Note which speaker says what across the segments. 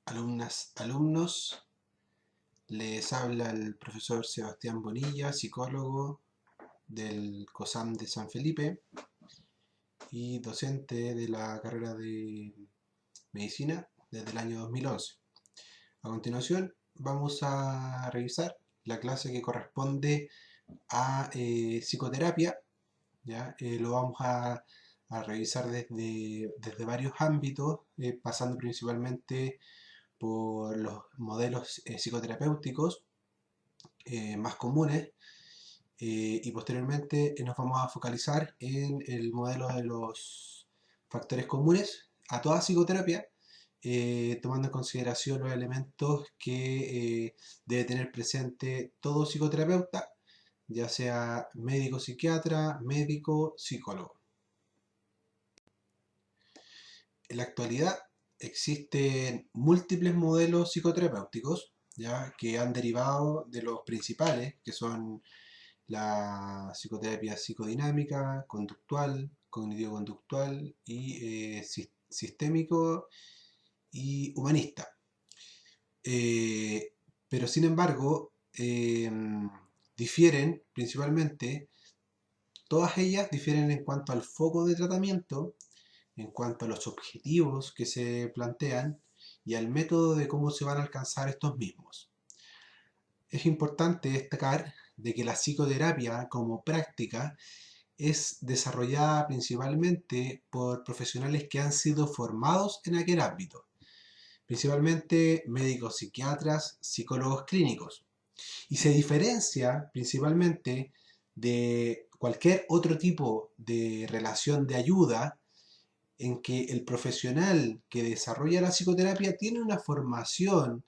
Speaker 1: Alumnas, alumnos, les habla el profesor Sebastián Bonilla, psicólogo del COSAM de San Felipe y docente de la carrera de medicina desde el año 2011. A continuación vamos a revisar la clase que corresponde a psicoterapia. ¿Ya? Lo vamos a revisar desde varios ámbitos, pasando principalmente por los modelos psicoterapéuticos más comunes, y posteriormente nos vamos a focalizar en el modelo de los factores comunes a toda psicoterapia, tomando en consideración los elementos que debe tener presente todo psicoterapeuta, ya sea médico psiquiatra, médico, psicólogo. En la actualidad existen múltiples modelos psicoterapéuticos, ¿ya? Que han derivado de los principales, que son la psicoterapia psicodinámica, conductual, cognitivo-conductual y sistémico y humanista. Pero sin embargo, difieren principalmente, todas ellas difieren en cuanto al foco de tratamiento, en cuanto a los objetivos que se plantean y al método de cómo se van a alcanzar estos mismos. Es importante destacar de que la psicoterapia como práctica es desarrollada principalmente por profesionales que han sido formados en aquel ámbito, principalmente médicos psiquiatras, psicólogos clínicos, y se diferencia principalmente de cualquier otro tipo de relación de ayuda en que el profesional que desarrolla la psicoterapia tiene una formación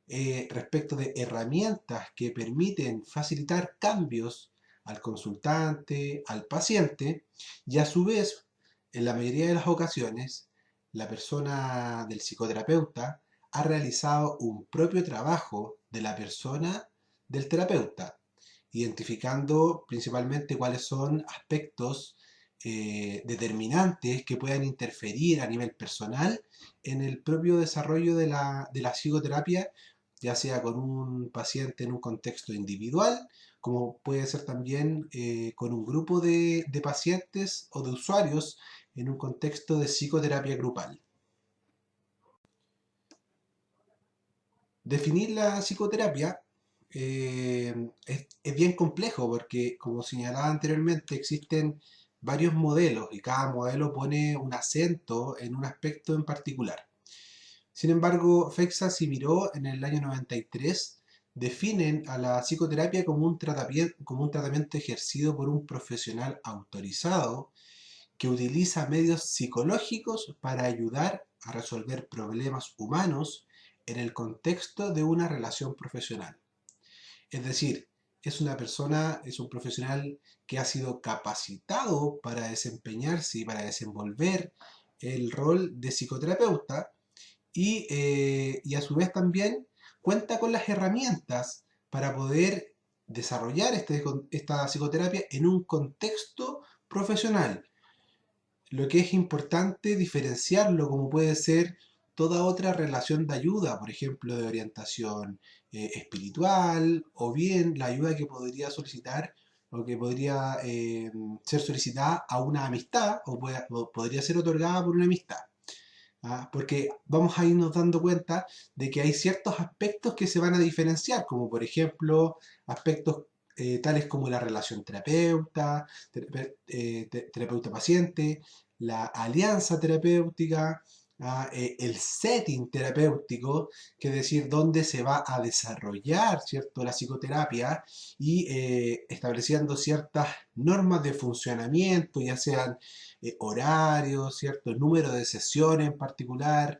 Speaker 1: respecto de herramientas que permiten facilitar cambios al consultante, al paciente, y a su vez, en la mayoría de las ocasiones, la persona del psicoterapeuta ha realizado un propio trabajo de la persona del terapeuta, identificando principalmente cuáles son aspectos determinantes que puedan interferir a nivel personal en el propio desarrollo de la psicoterapia, ya sea con un paciente en un contexto individual, como puede ser también con un grupo de pacientes o de usuarios en un contexto de psicoterapia grupal. Definir la psicoterapia es bien complejo porque, como señalaba anteriormente, existen varios modelos y cada modelo pone un acento en un aspecto en particular. Sin embargo, Feixas y Miró en el año 93 definen a la psicoterapia como un tratamiento ejercido por un profesional autorizado que utiliza medios psicológicos para ayudar a resolver problemas humanos en el contexto de una relación profesional. Es decir, es un profesional que ha sido capacitado para desempeñarse y para desenvolver el rol de psicoterapeuta y a su vez también cuenta con las herramientas para poder desarrollar esta psicoterapia en un contexto profesional. Lo que es importante diferenciarlo como puede ser toda otra relación de ayuda, por ejemplo, de orientación espiritual, o bien la ayuda que podría solicitar o que podría ser solicitada a una amistad o podría ser otorgada por una amistad. ¿Ah? Porque vamos a irnos dando cuenta de que hay ciertos aspectos que se van a diferenciar, como por ejemplo aspectos tales como la relación terapeuta-paciente, la alianza terapéutica, el setting terapéutico, que es decir, dónde se va a desarrollar, ¿cierto?, la psicoterapia y estableciendo ciertas normas de funcionamiento, ya sean horarios, ¿cierto?, el número de sesiones en particular,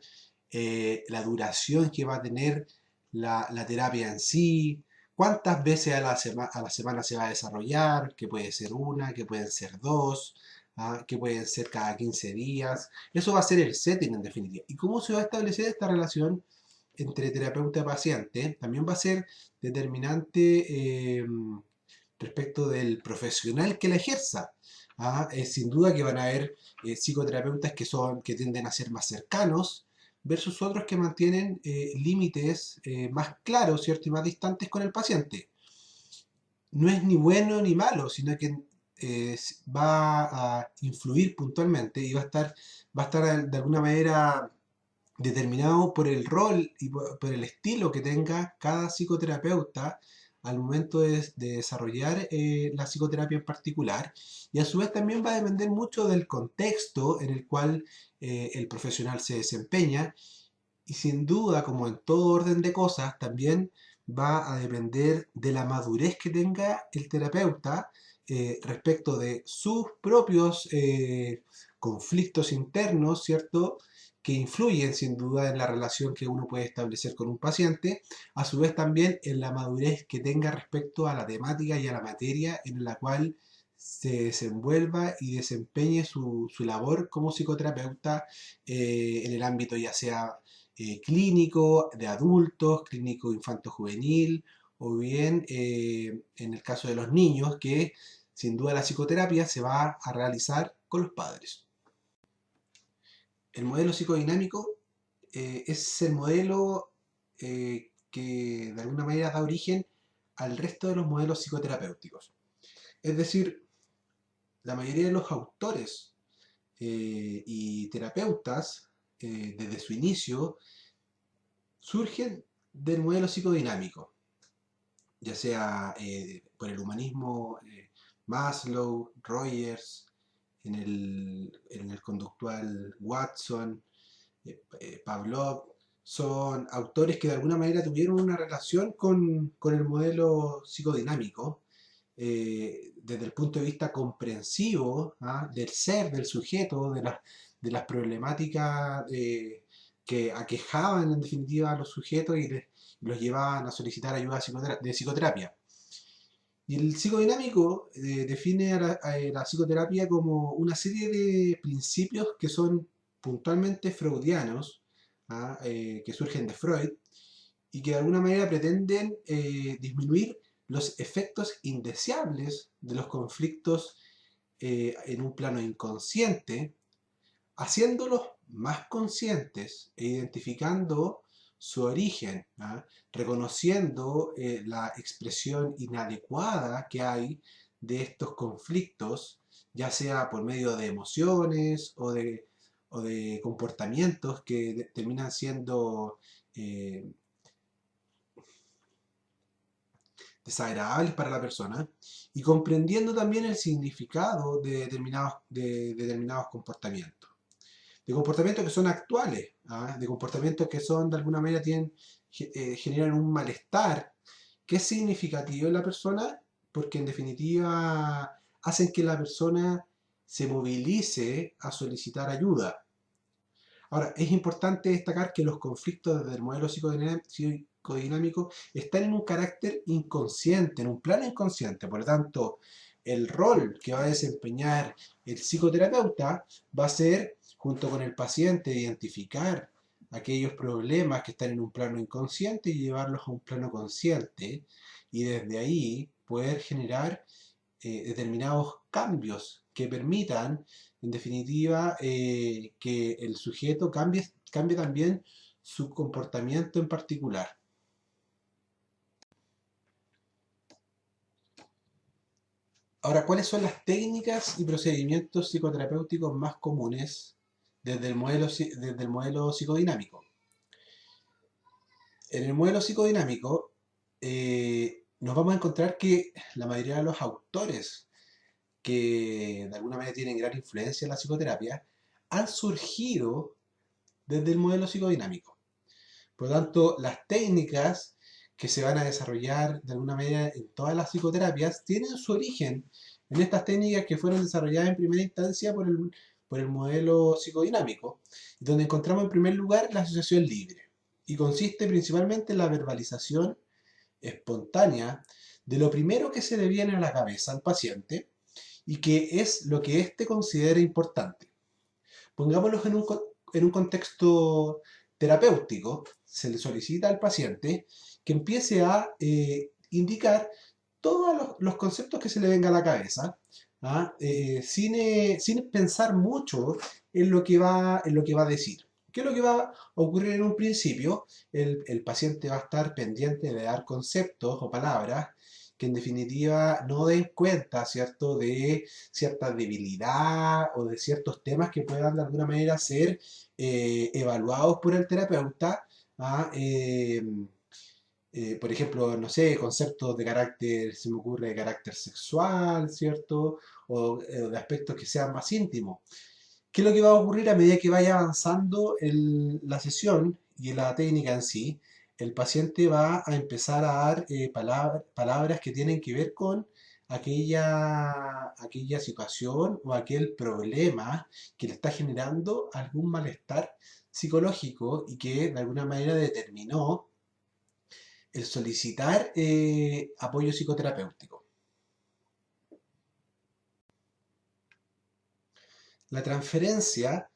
Speaker 1: la duración que va a tener la terapia en sí, cuántas veces a la semana se va a desarrollar, que puede ser una, que pueden ser dos, que pueden ser cada 15 días. Eso va a ser el setting en definitiva. ¿Y cómo se va a establecer esta relación entre terapeuta y paciente? También va a ser determinante respecto del profesional que la ejerza. Sin duda que van a haber psicoterapeutas que tienden a ser más cercanos, versus otros que mantienen límites más claros, ¿cierto? Y más distantes con el paciente. No es ni bueno ni malo, sino que va a influir puntualmente y va a estar de alguna manera determinado por el rol y por el estilo que tenga cada psicoterapeuta al momento de desarrollar la psicoterapia en particular. Y a su vez también va a depender mucho del contexto en el cual el profesional se desempeña. Y sin duda, como en todo orden de cosas, también va a depender de la madurez que tenga el terapeuta respecto de sus propios conflictos internos, ¿cierto? Que influyen sin duda en la relación que uno puede establecer con un paciente, a su vez también en la madurez que tenga respecto a la temática y a la materia en la cual se desenvuelva y desempeñe su labor como psicoterapeuta en el ámbito ya sea clínico de adultos, clínico infanto-juvenil, o bien en el caso de los niños, que sin duda la psicoterapia se va a realizar con los padres. El modelo psicodinámico es el modelo que de alguna manera da origen al resto de los modelos psicoterapéuticos. Es decir, la mayoría de los autores y terapeutas, desde su inicio, surgen del modelo psicodinámico, ya sea por el humanismo Maslow, Rogers, en el conductual Watson, Pavlov. Son autores que de alguna manera tuvieron una relación con el modelo psicodinámico desde el punto de vista comprensivo, ¿ah? Del ser, del sujeto, de las problemáticas que aquejaban en definitiva a los sujetos y los llevaban a solicitar ayuda de psicoterapia. Y el psicodinámico define a la psicoterapia como una serie de principios que son puntualmente freudianos, ¿ah? Que surgen de Freud, y que de alguna manera pretenden disminuir los efectos indeseables de los conflictos en un plano inconsciente, haciéndolos más conscientes e identificando su origen, ¿ah? Reconociendo la expresión inadecuada que hay de estos conflictos, ya sea por medio de emociones o de comportamientos que terminan siendo eh, desagradables para la persona, y comprendiendo también el significado de determinados comportamientos. De comportamientos que son actuales, ¿ah? De comportamientos que son de alguna manera generan un malestar que es significativo en la persona porque en definitiva hacen que la persona se movilice a solicitar ayuda. Ahora, es importante destacar que los conflictos desde el modelo psicodinámico están en un carácter inconsciente, en un plano inconsciente. Por lo tanto, el rol que va a desempeñar el psicoterapeuta va a ser, junto con el paciente, identificar aquellos problemas que están en un plano inconsciente y llevarlos a un plano consciente, y desde ahí poder generar determinados cambios que permitan, en definitiva, que el sujeto cambie también su comportamiento en particular. Ahora, ¿cuáles son las técnicas y procedimientos psicoterapéuticos más comunes desde el modelo psicodinámico? En el modelo psicodinámico nos vamos a encontrar que la mayoría de los autores que de alguna manera tienen gran influencia en la psicoterapia, han surgido desde el modelo psicodinámico. Por lo tanto, las técnicas que se van a desarrollar de alguna manera en todas las psicoterapias tienen su origen en estas técnicas que fueron desarrolladas en primera instancia por el modelo psicodinámico, donde encontramos en primer lugar la asociación libre, y consiste principalmente en la verbalización espontánea de lo primero que se le viene a la cabeza al paciente y que es lo que éste considera importante. Pongámoslo en un contexto terapéutico. Se le solicita al paciente que empiece a indicar todos los conceptos que se le venga a la cabeza, ¿ah? Sin pensar mucho en lo que va a decir. ¿Qué es lo que va a ocurrir en un principio? El paciente va a estar pendiente de dar conceptos o palabras que en definitiva no den cuenta, ¿cierto?, de cierta debilidad o de ciertos temas que puedan de alguna manera ser evaluados por el terapeuta. ¿Ah? Por ejemplo, no sé, conceptos de carácter, se me ocurre, de carácter sexual, ¿cierto? O de aspectos que sean más íntimos. ¿Qué es lo que va a ocurrir a medida que vaya avanzando la sesión y la técnica en sí? El paciente va a empezar a dar palabras que tienen que ver con aquella situación o aquel problema que le está generando algún malestar psicológico y que de alguna manera determinó el solicitar apoyo psicoterapéutico. La transferencia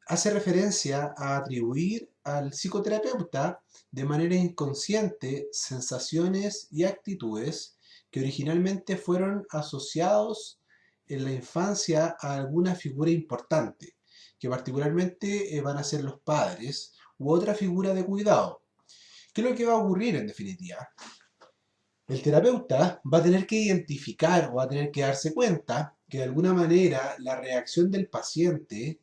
Speaker 1: hace referencia a atribuir al psicoterapeuta de manera inconsciente sensaciones y actitudes que originalmente fueron asociados en la infancia a alguna figura importante, que particularmente van a ser los padres u otra figura de cuidado. ¿Qué es lo que va a ocurrir en definitiva? El terapeuta va a tener que identificar o va a tener que darse cuenta que de alguna manera la reacción del paciente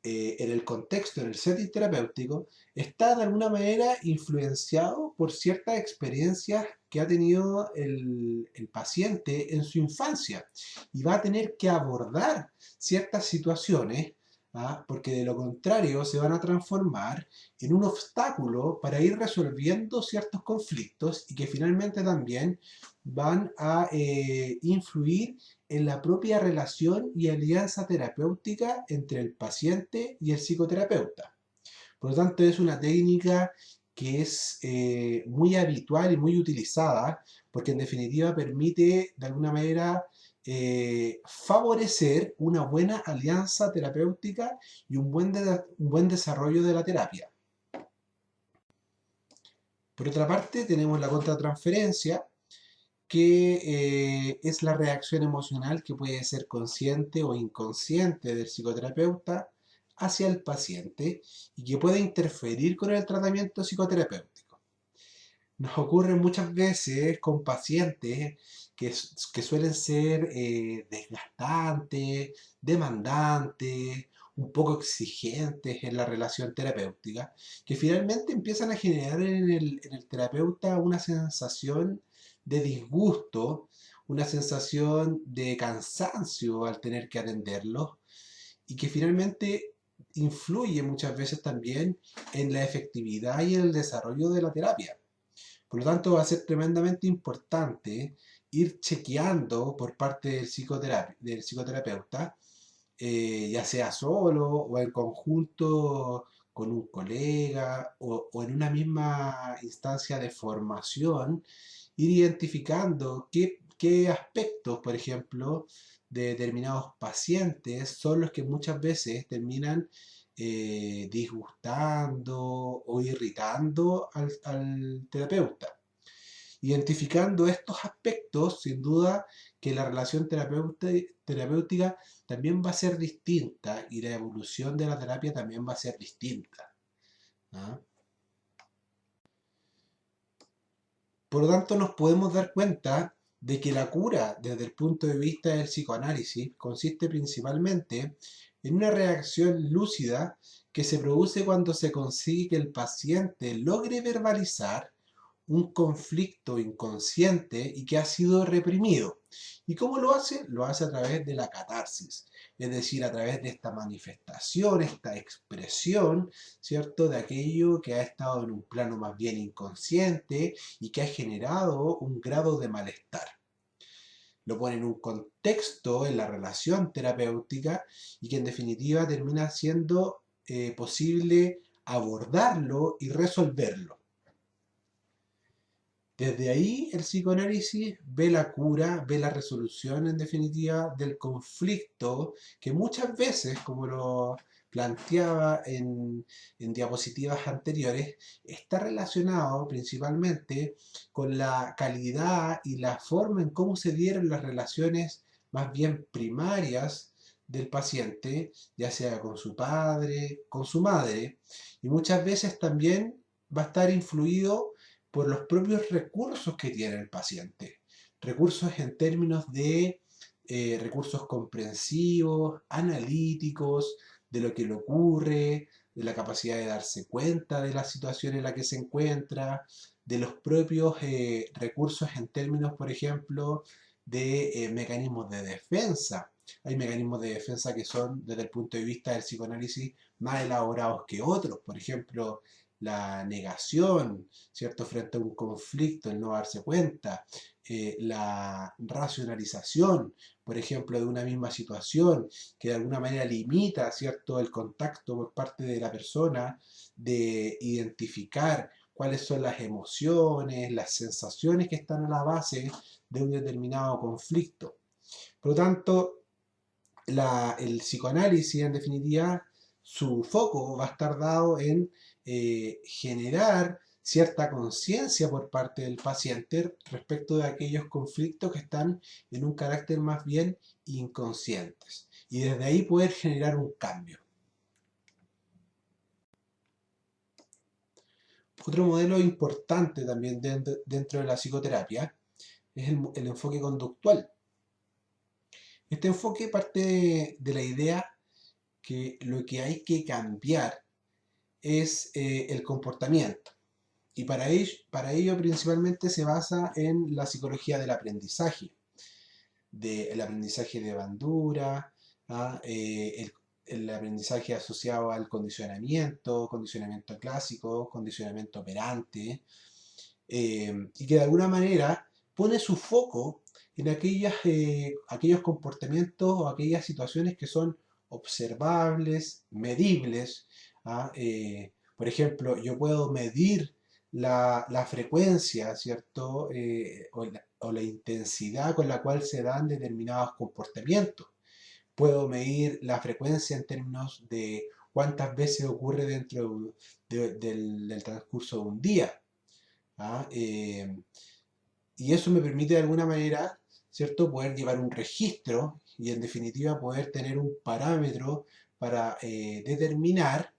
Speaker 1: en el contexto, en el setting terapéutico, está de alguna manera influenciado por ciertas experiencias que ha tenido el paciente en su infancia y va a tener que abordar ciertas situaciones, ¿ah? Porque de lo contrario se van a transformar en un obstáculo para ir resolviendo ciertos conflictos y que finalmente también van a influir en la propia relación y alianza terapéutica entre el paciente y el psicoterapeuta. Por lo tanto, es una técnica que es muy habitual y muy utilizada porque en definitiva permite de alguna manera favorecer una buena alianza terapéutica y un buen desarrollo de la terapia. Por otra parte, tenemos la contratransferencia, que es la reacción emocional que puede ser consciente o inconsciente del psicoterapeuta hacia el paciente y que puede interferir con el tratamiento psicoterapéutico. Nos ocurre muchas veces con pacientes que suelen ser desgastantes, demandantes, un poco exigentes en la relación terapéutica, que finalmente empiezan a generar en el terapeuta una sensación de disgusto, una sensación de cansancio al tener que atenderlos y que finalmente influye muchas veces también en la efectividad y en el desarrollo de la terapia. Por lo tanto, va a ser tremendamente importante ir chequeando por parte del psicoterapeuta, ya sea solo o en conjunto con un colega o en una misma instancia de formación, ir identificando qué aspectos, por ejemplo, de determinados pacientes son los que muchas veces terminan disgustando o irritando al terapeuta. Identificando estos aspectos, sin duda que la relación terapéutica también va a ser distinta y la evolución de la terapia también va a ser distinta. ¿Ah? Por lo tanto, nos podemos dar cuenta de que la cura desde el punto de vista del psicoanálisis consiste principalmente en una reacción lúcida que se produce cuando se consigue que el paciente logre verbalizar un conflicto inconsciente y que ha sido reprimido. ¿Y cómo lo hace? Lo hace a través de la catarsis, es decir, a través de esta manifestación, esta expresión, ¿cierto? De aquello que ha estado en un plano más bien inconsciente y que ha generado un grado de malestar. Lo pone en un contexto, en la relación terapéutica y que en definitiva termina siendo posible abordarlo y resolverlo. Desde ahí el psicoanálisis ve la cura, ve la resolución en definitiva del conflicto que muchas veces, como lo planteaba en diapositivas anteriores, está relacionado principalmente con la calidad y la forma en cómo se dieron las relaciones más bien primarias del paciente, ya sea con su padre, con su madre, y muchas veces también va a estar influido por los propios recursos que tiene el paciente. Recursos en términos de recursos comprensivos, analíticos, de lo que le ocurre, de la capacidad de darse cuenta de la situación en la que se encuentra, de los propios recursos en términos, por ejemplo, de mecanismos de defensa. Hay mecanismos de defensa que son, desde el punto de vista del psicoanálisis, más elaborados que otros. Por ejemplo, la negación, ¿cierto?, frente a un conflicto, el no darse cuenta, la racionalización, por ejemplo, de una misma situación, que de alguna manera limita, ¿cierto?, el contacto por parte de la persona, de identificar cuáles son las emociones, las sensaciones que están a la base de un determinado conflicto. Por lo tanto, el psicoanálisis, en definitiva, su foco va a estar dado en generar cierta conciencia por parte del paciente respecto de aquellos conflictos que están en un carácter más bien inconscientes. Y desde ahí poder generar un cambio. Otro modelo importante también dentro de la psicoterapia es el enfoque conductual. Este enfoque parte de la idea que lo que hay que cambiar es el comportamiento. Y para ello principalmente se basa en la psicología del aprendizaje de Bandura, ¿ah? El aprendizaje asociado al condicionamiento clásico, condicionamiento operante, y que de alguna manera pone su foco en aquellos comportamientos o aquellas situaciones que son observables, medibles. ¿Ah? Por ejemplo, yo puedo medir la frecuencia, ¿cierto? O la intensidad con la cual se dan determinados comportamientos. Puedo medir la frecuencia en términos de cuántas veces ocurre dentro del transcurso de un día. ¿Ah? Y eso me permite de alguna manera, ¿cierto?, poder llevar un registro y en definitiva poder tener un parámetro para determinar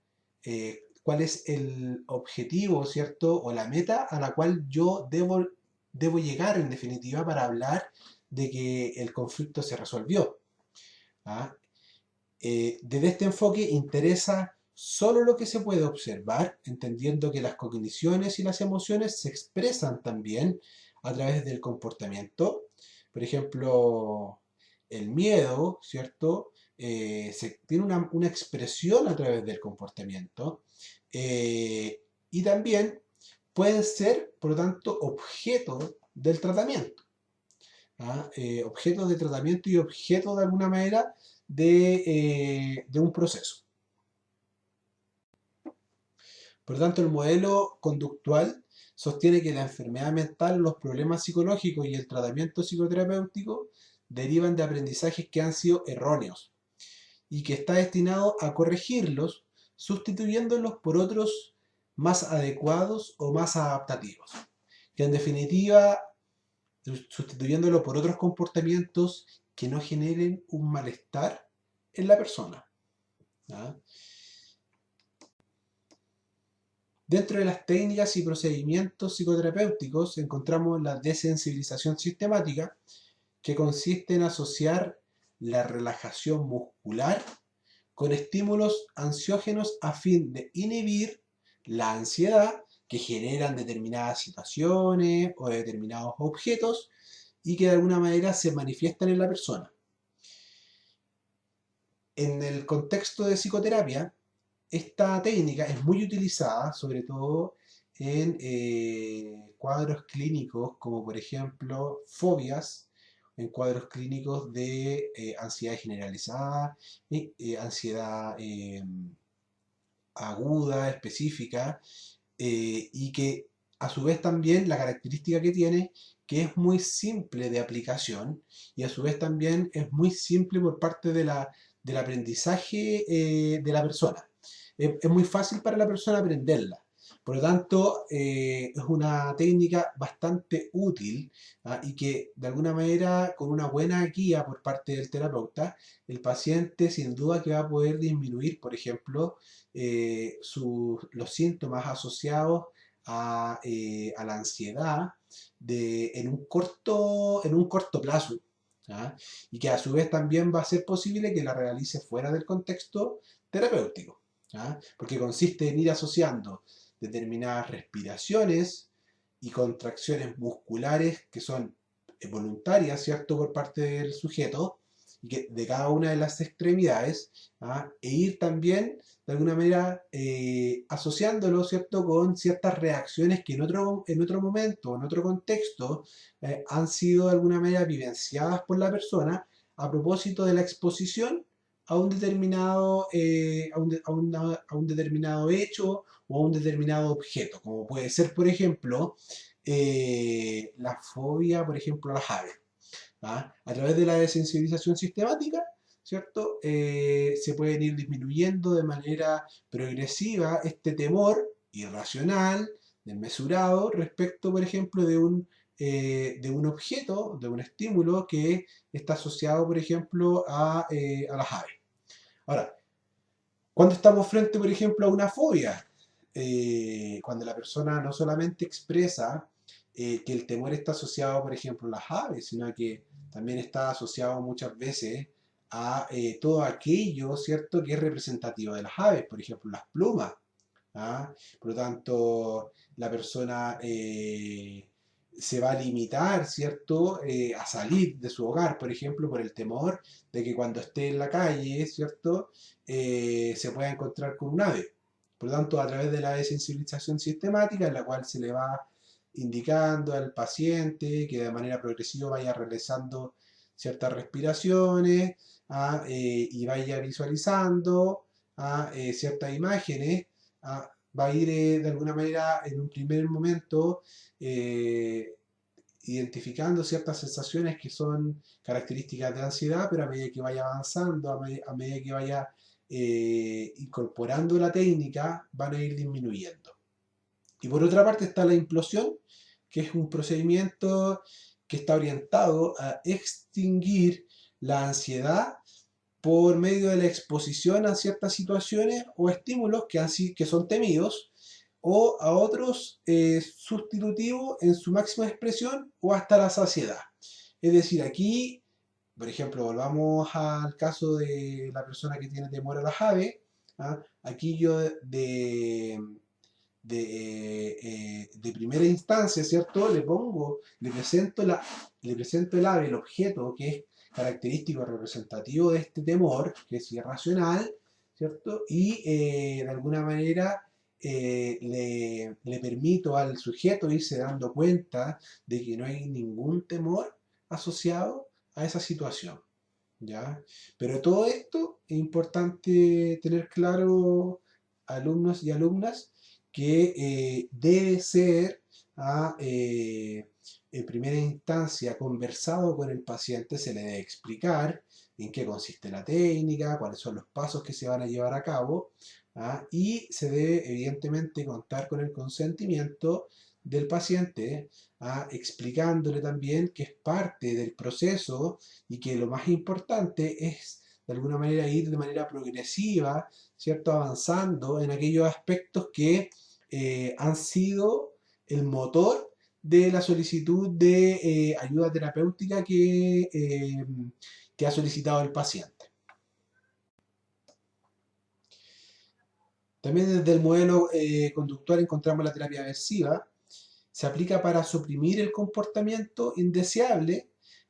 Speaker 1: cuál es el objetivo, ¿cierto?, o la meta a la cual yo debo llegar en definitiva para hablar de que el conflicto se resolvió. ¿Ah? Desde este enfoque interesa solo lo que se puede observar, entendiendo que las cogniciones y las emociones se expresan también a través del comportamiento. Por ejemplo, el miedo, ¿cierto? Tiene una expresión a través del comportamiento, y también pueden ser, por lo tanto, objeto del tratamiento. ¿Ah? Objetos de tratamiento y objetos de alguna manera de un proceso. Por lo tanto, el modelo conductual sostiene que la enfermedad mental, los problemas psicológicos y el tratamiento psicoterapéutico derivan de aprendizajes que han sido erróneos y que está destinado a corregirlos, sustituyéndolos por otros más adecuados o más adaptativos. Que en definitiva, sustituyéndolo por otros comportamientos que no generen un malestar en la persona. ¿Ah? Dentro de las técnicas y procedimientos psicoterapéuticos encontramos la desensibilización sistemática, que consiste en asociar la relajación muscular con estímulos ansiógenos a fin de inhibir la ansiedad que generan determinadas situaciones o determinados objetos y que de alguna manera se manifiestan en la persona. En el contexto de psicoterapia, esta técnica es muy utilizada, sobre todo en cuadros clínicos como por ejemplo fobias, en cuadros clínicos de ansiedad generalizada, ansiedad aguda, específica, y que a su vez también la característica que tiene, que es muy simple de aplicación y a su vez también es muy simple por parte del aprendizaje de la persona. Es muy fácil para la persona aprenderla. Por lo tanto, es una técnica bastante útil, ¿ah? Y que de alguna manera, con una buena guía por parte del terapeuta, el paciente sin duda que va a poder disminuir, por ejemplo, los síntomas asociados a la ansiedad en un corto plazo. ¿Ah? Y que a su vez también va a ser posible que la realice fuera del contexto terapéutico. ¿Ah? Porque consiste en ir asociando determinadas respiraciones y contracciones musculares que son voluntarias, ¿cierto?, por parte del sujeto, y que de cada una de las extremidades, ¿ah? E ir también, de alguna manera, asociándolo, ¿cierto?, con ciertas reacciones que en otro momento, en otro contexto, han sido de alguna manera vivenciadas por la persona a propósito de la exposición a un determinado, a un determinado hecho o a un determinado objeto, como puede ser, por ejemplo, la fobia, por ejemplo, a las aves. ¿Ah? A través de la desensibilización sistemática, ¿cierto? Se pueden ir disminuyendo de manera progresiva este temor irracional, desmesurado, respecto, por ejemplo, de un objeto, de un estímulo que está asociado, por ejemplo, a las aves. Ahora, cuando estamos frente, por ejemplo, a una fobia, cuando la persona no solamente expresa que el temor está asociado, por ejemplo, a las aves, sino que también está asociado muchas veces a todo aquello, ¿cierto?, que es representativo de las aves, por ejemplo, las plumas. ¿Ah? Por lo tanto, la persona se va a limitar, ¿cierto?, a salir de su hogar, por ejemplo, por el temor de que cuando esté en la calle, ¿cierto?, se pueda encontrar con un ave. Por lo tanto, a través de la desensibilización sistemática, en la cual se le va indicando al paciente que de manera progresiva vaya realizando ciertas respiraciones, y vaya visualizando ciertas imágenes, va a ir de alguna manera en un primer momento eh, identificando ciertas sensaciones que son características de ansiedad, pero a medida que vaya avanzando, a medida que vaya incorporando la técnica, van a ir disminuyendo. Y por otra parte está la implosión, que es un procedimiento que está orientado a extinguir la ansiedad por medio de la exposición a ciertas situaciones o estímulos que son temidos, o a otros sustitutivos en su máxima expresión o hasta la saciedad. Es decir, aquí, por ejemplo, volvamos al caso de la persona que tiene temor a las aves. ¿Ah? Aquí yo de primera instancia, ¿cierto? Le presento el ave, el objeto que es característico representativo de este temor, que es irracional, ¿cierto? Y de alguna manera le permito al sujeto irse dando cuenta de que no hay ningún temor asociado a esa situación, ¿ya? Pero todo esto es importante tener claro, alumnos y alumnas, que debe ser en primera instancia conversado con el paciente, se le debe explicar en qué consiste la técnica, cuáles son los pasos que se van a llevar a cabo, y se debe evidentemente contar con el consentimiento del paciente, explicándole también que es parte del proceso y que lo más importante es de alguna manera ir de manera progresiva, ¿cierto? Avanzando en aquellos aspectos que han sido el motor de la solicitud de ayuda terapéutica que ha solicitado el paciente. También desde el modelo conductual encontramos la terapia aversiva. Se aplica para suprimir el comportamiento indeseable,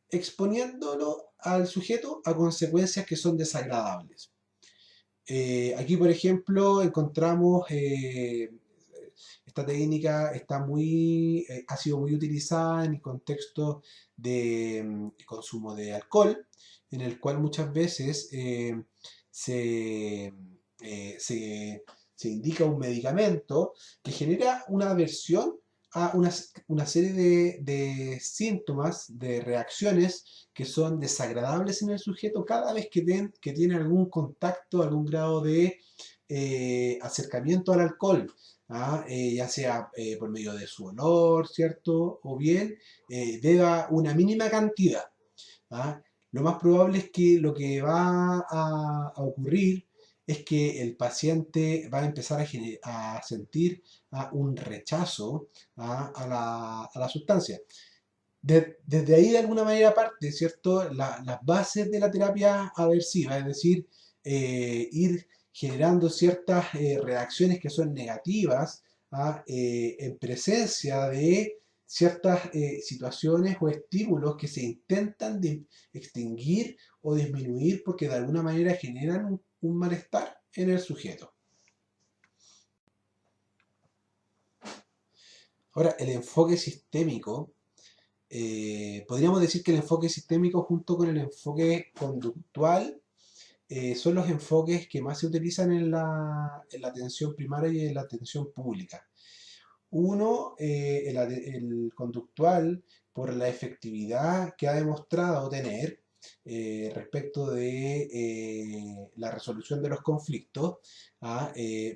Speaker 1: exponiéndolo al sujeto a consecuencias que son desagradables. Aquí, por ejemplo, encontramos esta técnica ha sido muy utilizada en el contexto de consumo de alcohol, en el cual muchas veces se, eh, se, se indica un medicamento que genera una aversión a una serie de síntomas, de reacciones que son desagradables en el sujeto cada vez que tiene algún contacto, algún grado de acercamiento al alcohol. ya sea por medio de su olor, ¿cierto? O bien beba una mínima cantidad. ¿Ah? Lo más probable es que lo que va a ocurrir es que el paciente va a empezar a sentir un rechazo a la sustancia. Desde ahí, de alguna manera, parte, ¿cierto? Las bases de la terapia aversiva, es decir, ir generando ciertas reacciones que son negativas en presencia de ciertas situaciones o estímulos que se intentan extinguir o disminuir porque de alguna manera generan un malestar en el sujeto. Ahora, el enfoque sistémico, podríamos decir que el enfoque sistémico junto con el enfoque conductual son los enfoques que más se utilizan en la atención primaria y en la atención pública. Uno, el conductual, por la efectividad que ha demostrado tener respecto de la resolución de los conflictos,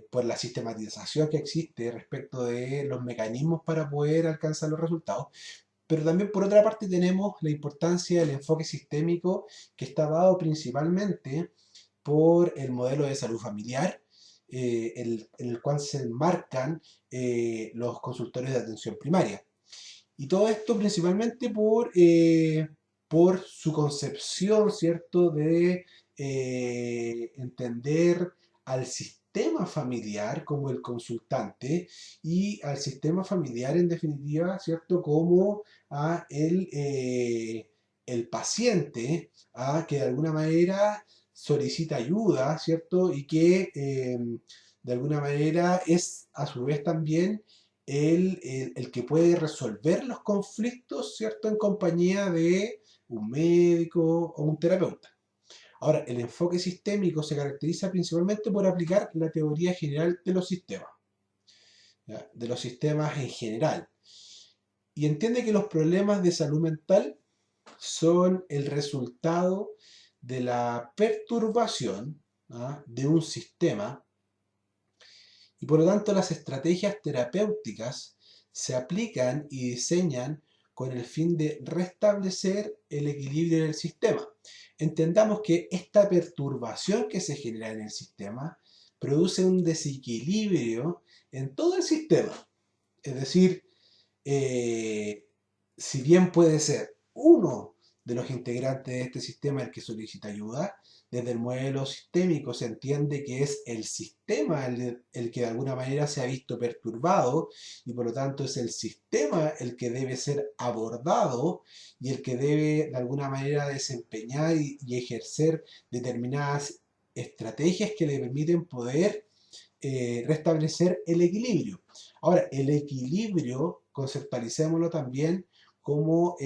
Speaker 1: por la sistematización que existe respecto de los mecanismos para poder alcanzar los resultados. Pero también por otra parte tenemos la importancia del enfoque sistémico que está dado principalmente por el modelo de salud familiar, en el cual se enmarcan los consultorios de atención primaria. Y todo esto principalmente por su concepción, ¿cierto?, de entender al sistema familiar como el consultante y al sistema familiar en definitiva, ¿cierto?, como el paciente, que de alguna manera solicita ayuda, ¿cierto? Y que de alguna manera es a su vez también el que puede resolver los conflictos, ¿cierto? En compañía de un médico o un terapeuta. Ahora, el enfoque sistémico se caracteriza principalmente por aplicar la teoría general de los sistemas, ¿ya? De los sistemas en general. Y entiende que los problemas de salud mental son el resultado de la perturbación de un sistema y por lo tanto las estrategias terapéuticas se aplican y diseñan con el fin de restablecer el equilibrio del sistema. Entendamos que esta perturbación que se genera en el sistema produce un desequilibrio en todo el sistema. Es decir, eh, si bien puede ser uno de los integrantes de este sistema el que solicita ayuda, desde el modelo sistémico se entiende que es el sistema el que de alguna manera se ha visto perturbado y por lo tanto es el sistema el que debe ser abordado y el que debe de alguna manera desempeñar y ejercer determinadas estrategias que le permiten poder restablecer el equilibrio. Ahora, el equilibrio, conceptualicémoslo también como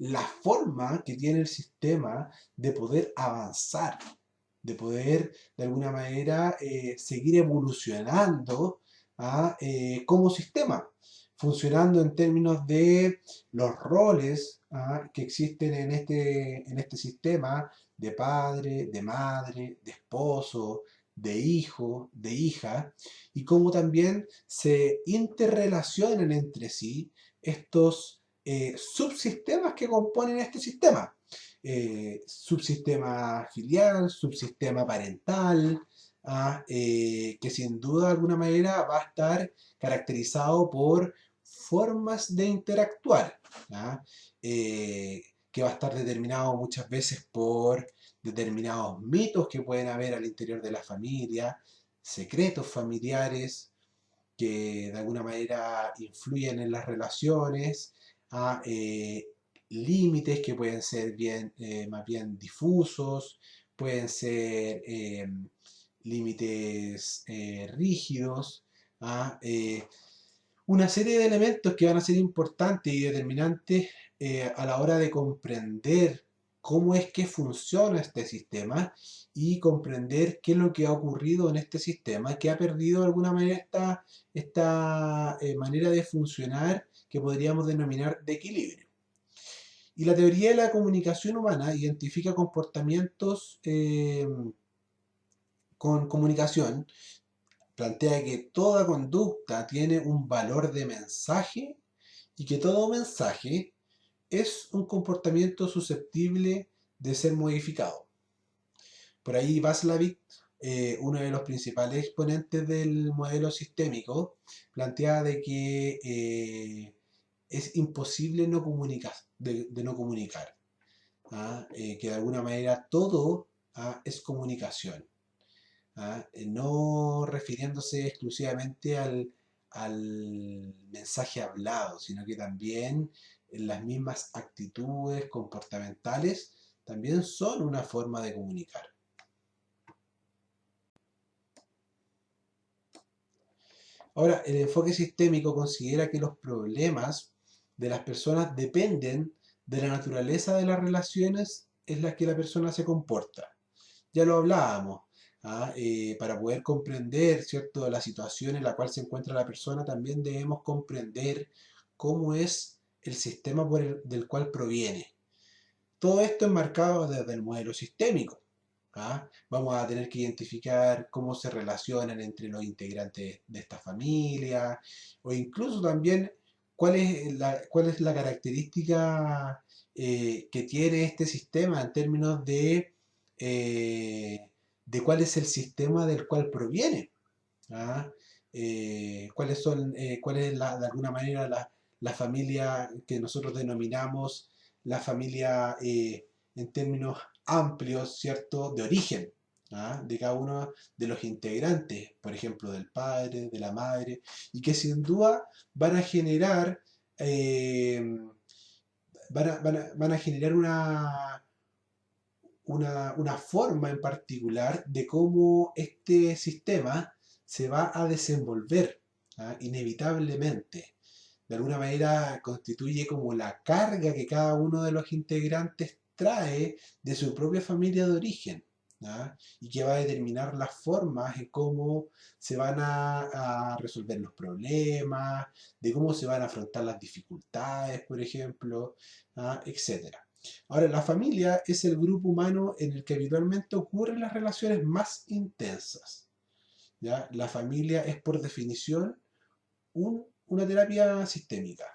Speaker 1: la forma que tiene el sistema de poder avanzar, de poder de alguna manera seguir evolucionando como sistema, funcionando en términos de los roles que existen en este sistema de padre, de madre, de esposo, de hijo, de hija, y cómo también se interrelacionan entre sí estos subsistemas que componen este sistema. Subsistema filial, subsistema parental, que sin duda de alguna manera va a estar caracterizado por formas de interactuar, ¿ah? Que va a estar determinado muchas veces por determinados mitos que pueden haber al interior de la familia, secretos familiares que de alguna manera influyen en las relaciones, a límites que pueden ser más bien difusos, pueden ser límites rígidos, a una serie de elementos que van a ser importantes y determinantes a la hora de comprender cómo es que funciona este sistema y comprender qué es lo que ha ocurrido en este sistema, que ha perdido de alguna manera esta manera de funcionar que podríamos denominar de equilibrio. Y la teoría de la comunicación humana identifica comportamientos con comunicación plantea que toda conducta tiene un valor de mensaje y que todo mensaje es un comportamiento susceptible de ser modificado. Por ahí Václavic, uno de los principales exponentes del modelo sistémico, plantea de que es imposible no comunicar, de no comunicar. Que de alguna manera todo es comunicación. No refiriéndose exclusivamente al mensaje hablado, sino que también las mismas actitudes comportamentales también son una forma de comunicar. Ahora, el enfoque sistémico considera que los problemas de las personas dependen de la naturaleza de las relaciones en las que la persona se comporta. Ya lo hablábamos. Para poder comprender, ¿cierto?, la situación en la cual se encuentra la persona, también debemos comprender cómo es el sistema del cual proviene. Todo esto enmarcado desde el modelo sistémico. Vamos a tener que identificar cómo se relacionan entre los integrantes de esta familia, o incluso también cuál es la característica que tiene este sistema en términos de cuál es el sistema del cual proviene. ¿Ah? Cuál es de alguna manera la familia que nosotros denominamos la familia en términos amplios, ¿cierto?, de origen, de cada uno de los integrantes, por ejemplo, del padre, de la madre, y que sin duda van a generar, eh, van a generar una forma en particular de cómo este sistema se va a desenvolver, inevitablemente. De alguna manera constituye como la carga que cada uno de los integrantes trae de su propia familia de origen, y que va a determinar las formas en cómo se van a resolver los problemas, de cómo se van a afrontar las dificultades, por ejemplo, etcétera. Ahora, la familia es el grupo humano en el que habitualmente ocurren las relaciones más intensas. ¿Ya? La familia es por definición una terapia sistémica.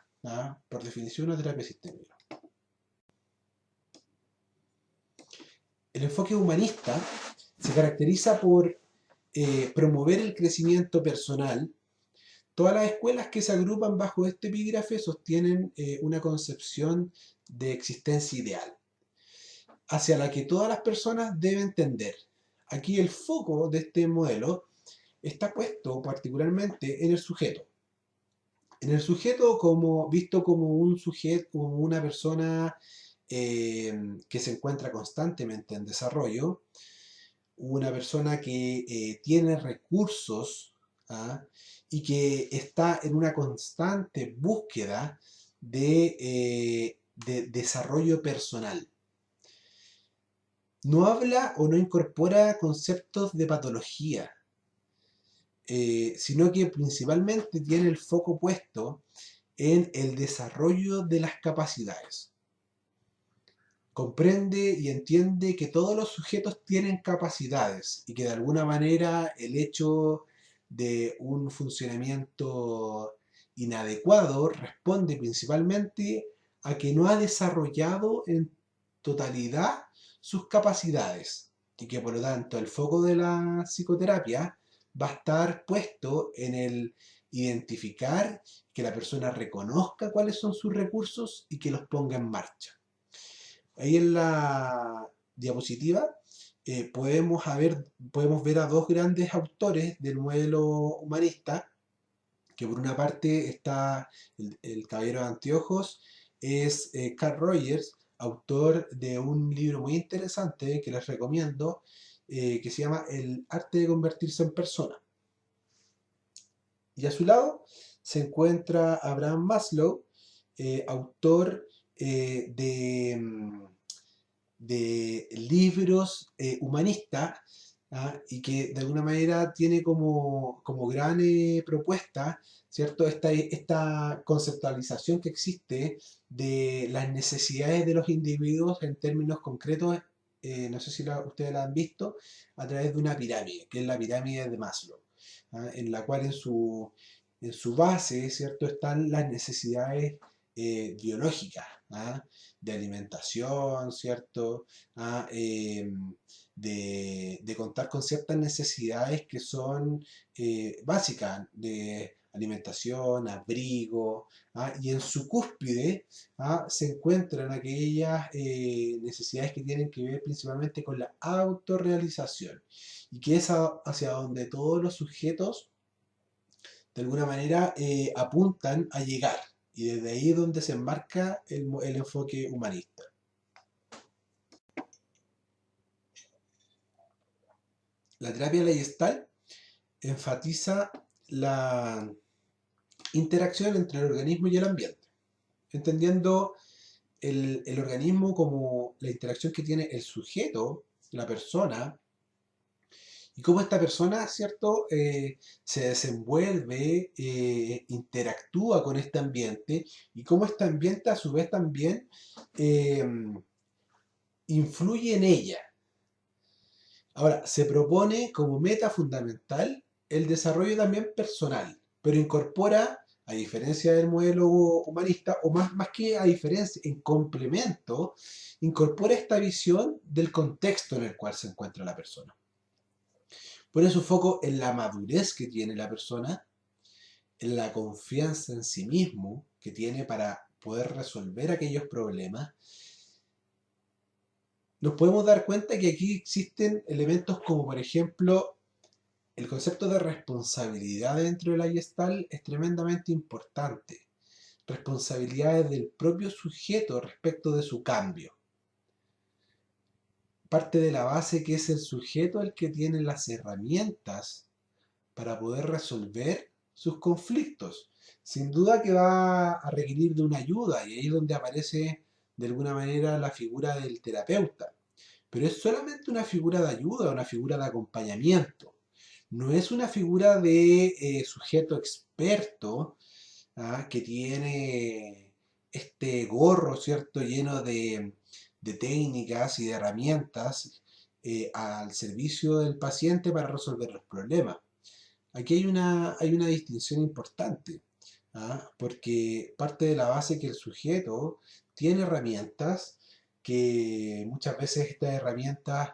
Speaker 1: Por definición, una terapia sistémica. El enfoque humanista se caracteriza por promover el crecimiento personal. Todas las escuelas que se agrupan bajo este epígrafe sostienen una concepción de existencia ideal, hacia la que todas las personas deben tender. Aquí el foco de este modelo está puesto particularmente en el sujeto. En el sujeto visto como un sujeto, como una persona que se encuentra constantemente en desarrollo, una persona que tiene recursos, y que está en una constante búsqueda de desarrollo personal. No habla o no incorpora conceptos de patología, sino que principalmente tiene el foco puesto en el desarrollo de las capacidades. Comprende y entiende que todos los sujetos tienen capacidades y que de alguna manera el hecho de un funcionamiento inadecuado responde principalmente a que no ha desarrollado en totalidad sus capacidades y que por lo tanto el foco de la psicoterapia va a estar puesto en el identificar, que la persona reconozca cuáles son sus recursos y que los ponga en marcha. Ahí en la diapositiva podemos ver a dos grandes autores del modelo humanista, que por una parte está el caballero de anteojos, es Carl Rogers, autor de un libro muy interesante que les recomiendo, que se llama El arte de convertirse en persona. Y a su lado se encuentra Abraham Maslow, autor de libros humanistas, y que de alguna manera tiene como gran propuesta, ¿cierto?, esta conceptualización que existe de las necesidades de los individuos en términos concretos, no sé si ustedes la han visto, a través de una pirámide, que es la pirámide de Maslow. En la cual en su base, ¿cierto?, están las necesidades biológicas, ¿ah? De alimentación, ¿cierto? ¿Ah? De contar con ciertas necesidades que son básicas, de alimentación, abrigo, ¿ah? Y en su cúspide, ¿ah? Se encuentran aquellas necesidades que tienen que ver principalmente con la autorrealización y que es hacia donde todos los sujetos de alguna manera apuntan a llegar. Y desde ahí es donde se enmarca el enfoque humanista. La terapia Gestalt enfatiza la interacción entre el organismo y el ambiente, entendiendo el organismo como la interacción que tiene el sujeto, la persona, y cómo esta persona, ¿cierto?, se desenvuelve, interactúa con este ambiente, y cómo este ambiente a su vez también eh, influye en ella. Ahora, se propone como meta fundamental el desarrollo también personal, pero incorpora, a diferencia del modelo humanista, o más que a diferencia, en complemento, incorpora esta visión del contexto en el cual se encuentra la persona. Pone su foco en la madurez que tiene la persona, en la confianza en sí mismo que tiene para poder resolver aquellos problemas. Nos podemos dar cuenta que aquí existen elementos como, por ejemplo, el concepto de responsabilidad dentro de la Gestalt es tremendamente importante. Responsabilidades del propio sujeto respecto de su cambio. Parte de la base que es el sujeto el que tiene las herramientas para poder resolver sus conflictos. Sin duda que va a requerir de una ayuda, y ahí es donde aparece de alguna manera la figura del terapeuta. Pero es solamente una figura de ayuda, una figura de acompañamiento. No es una figura de sujeto experto, ¿ah? Que tiene este gorro, ¿cierto?, lleno de técnicas y de herramientas al servicio del paciente para resolver los problemas. Aquí hay una distinción importante, ¿ah? Porque parte de la base que el sujeto tiene herramientas que muchas veces estas herramientas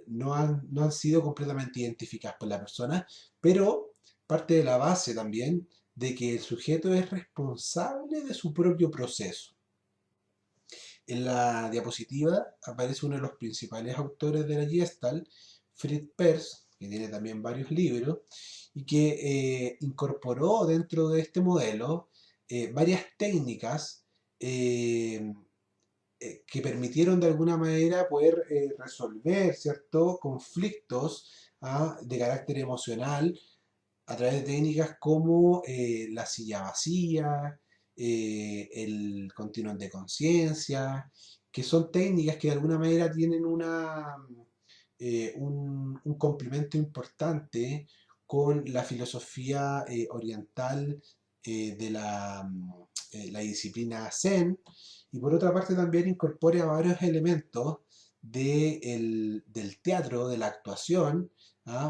Speaker 1: no han sido completamente identificadas por la persona, pero parte de la base también de que el sujeto es responsable de su propio proceso. En la diapositiva aparece uno de los principales autores de la Gestalt, Fritz Perls, que tiene también varios libros, y que incorporó dentro de este modelo varias técnicas eh, que permitieron de alguna manera poder resolver ciertos conflictos de carácter emocional a través de técnicas como la silla vacía, el continuum de conciencia, que son técnicas que de alguna manera tienen un complemento importante con la filosofía oriental de la disciplina Zen, y por otra parte también incorpora varios elementos del teatro, de la actuación,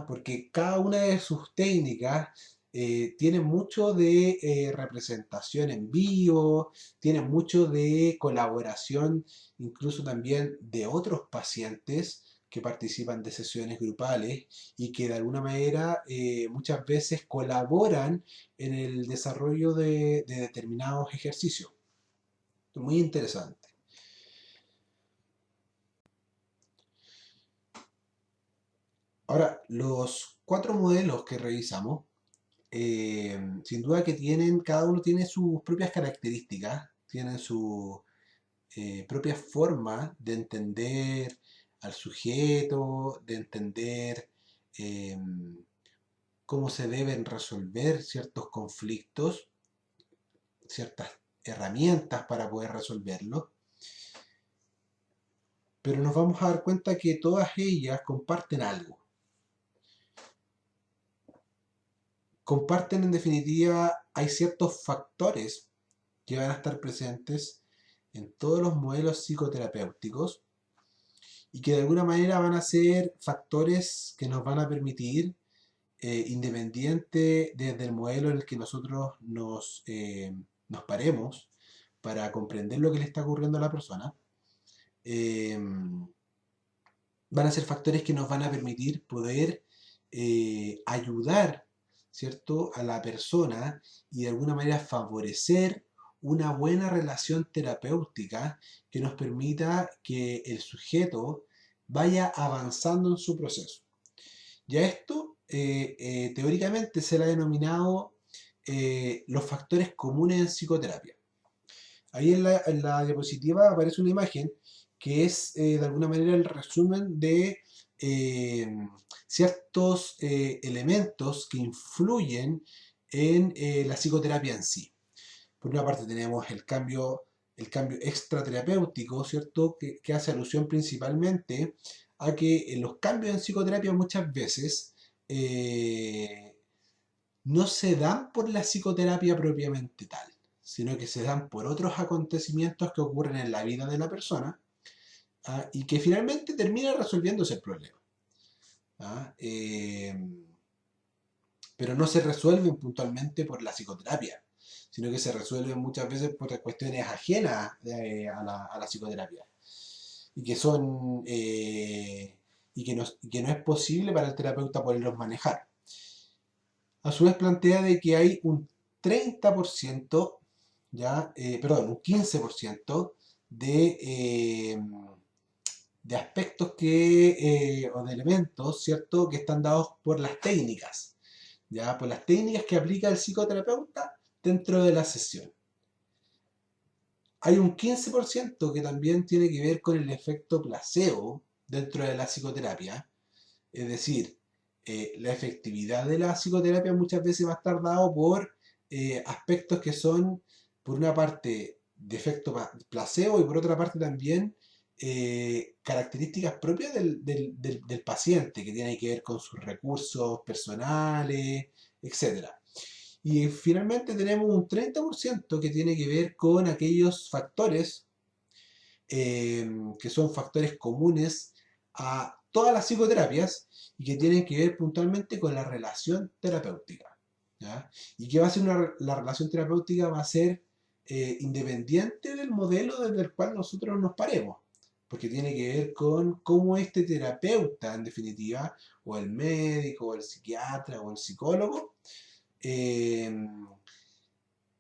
Speaker 1: porque cada una de sus técnicas tiene mucho de representación en vivo, tiene mucho de colaboración incluso también de otros pacientes que participan de sesiones grupales y que de alguna manera muchas veces colaboran en el desarrollo de determinados ejercicios. Muy interesante. Ahora, los cuatro modelos que revisamos, sin duda que cada uno tiene sus propias características, tienen su propia forma de entender al sujeto, de entender eh, cómo se deben resolver ciertos conflictos, ciertas herramientas para poder resolverlos, pero nos vamos a dar cuenta que todas ellas comparten algo. Comparten en definitiva, hay ciertos factores que van a estar presentes en todos los modelos psicoterapéuticos y que de alguna manera van a ser factores que nos van a permitir independiente desde el modelo en el que nosotros nos paremos para comprender lo que le está ocurriendo a la persona, eh, van a ser factores que nos van a permitir poder ayudar, ¿cierto?, a la persona y de alguna manera favorecer una buena relación terapéutica que nos permita que el sujeto vaya avanzando en su proceso. Ya esto teóricamente se le ha denominado los factores comunes en psicoterapia. Ahí en la diapositiva aparece una imagen que es de alguna manera el resumen de eh, ciertos elementos que influyen en la psicoterapia en sí. Por una parte tenemos el cambio extraterapéutico, ¿cierto? Que hace alusión principalmente a que los cambios en psicoterapia muchas veces no se dan por la psicoterapia propiamente tal, sino que se dan por otros acontecimientos que ocurren en la vida de la persona, y que finalmente termina resolviéndose el problema. ¿Ah? Pero no se resuelven puntualmente por la psicoterapia, sino que se resuelven muchas veces por cuestiones ajenas a la psicoterapia y que son y que no es posible para el terapeuta poderlos manejar. A su vez plantea de que hay un 30%, perdón, un 15% de, de aspectos o de elementos, ¿cierto?, que están dados por las técnicas, ¿ya? Por las técnicas que aplica el psicoterapeuta dentro de la sesión. Hay un 15% que también tiene que ver con el efecto placebo dentro de la psicoterapia, es decir, la efectividad de la psicoterapia muchas veces va a estar dado por aspectos que son, por una parte, de efecto placebo y por otra parte también características propias del paciente, que tienen que ver con sus recursos personales, etcétera. Y finalmente tenemos un 30% que tiene que ver con aquellos factores que son factores comunes a todas las psicoterapias y que tienen que ver puntualmente con la relación terapéutica. ¿Ya? ¿Y qué va a ser la relación terapéutica? Va a ser independiente del modelo desde el cual nosotros nos paremos, porque tiene que ver con cómo este terapeuta, en definitiva, o el médico, o el psiquiatra, o el psicólogo, eh,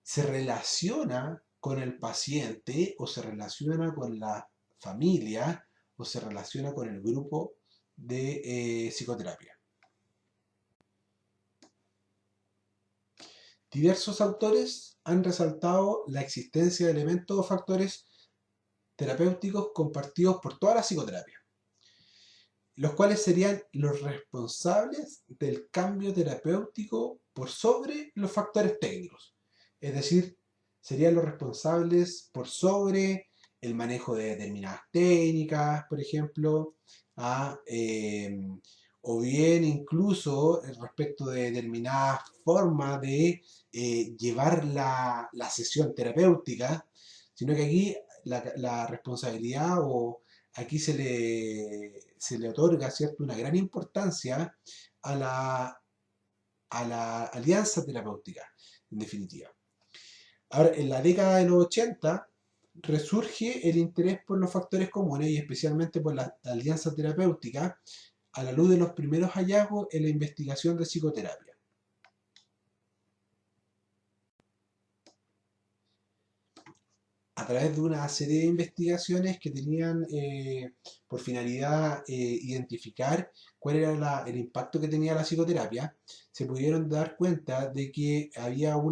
Speaker 1: se relaciona con el paciente o se relaciona con la familia o se relaciona con el grupo de psicoterapia. Diversos autores han resaltado la existencia de elementos o factores terapéuticos compartidos por toda la psicoterapia, los cuales serían los responsables del cambio terapéutico por sobre los factores técnicos. Es decir, serían los responsables por sobre el manejo de determinadas técnicas, por ejemplo, o bien incluso respecto de determinadas formas de llevar la sesión terapéutica, sino que aquí la responsabilidad o aquí se le otorga, ¿cierto?, una gran importancia a a la alianza terapéutica, en definitiva. Ahora, en la década de los 80 resurge el interés por los factores comunes y especialmente por la alianza terapéutica a la luz de los primeros hallazgos en la investigación de psicoterapia. A través de una serie de investigaciones que tenían por finalidad identificar cuál era el impacto que tenía la psicoterapia, se pudieron dar cuenta de que había por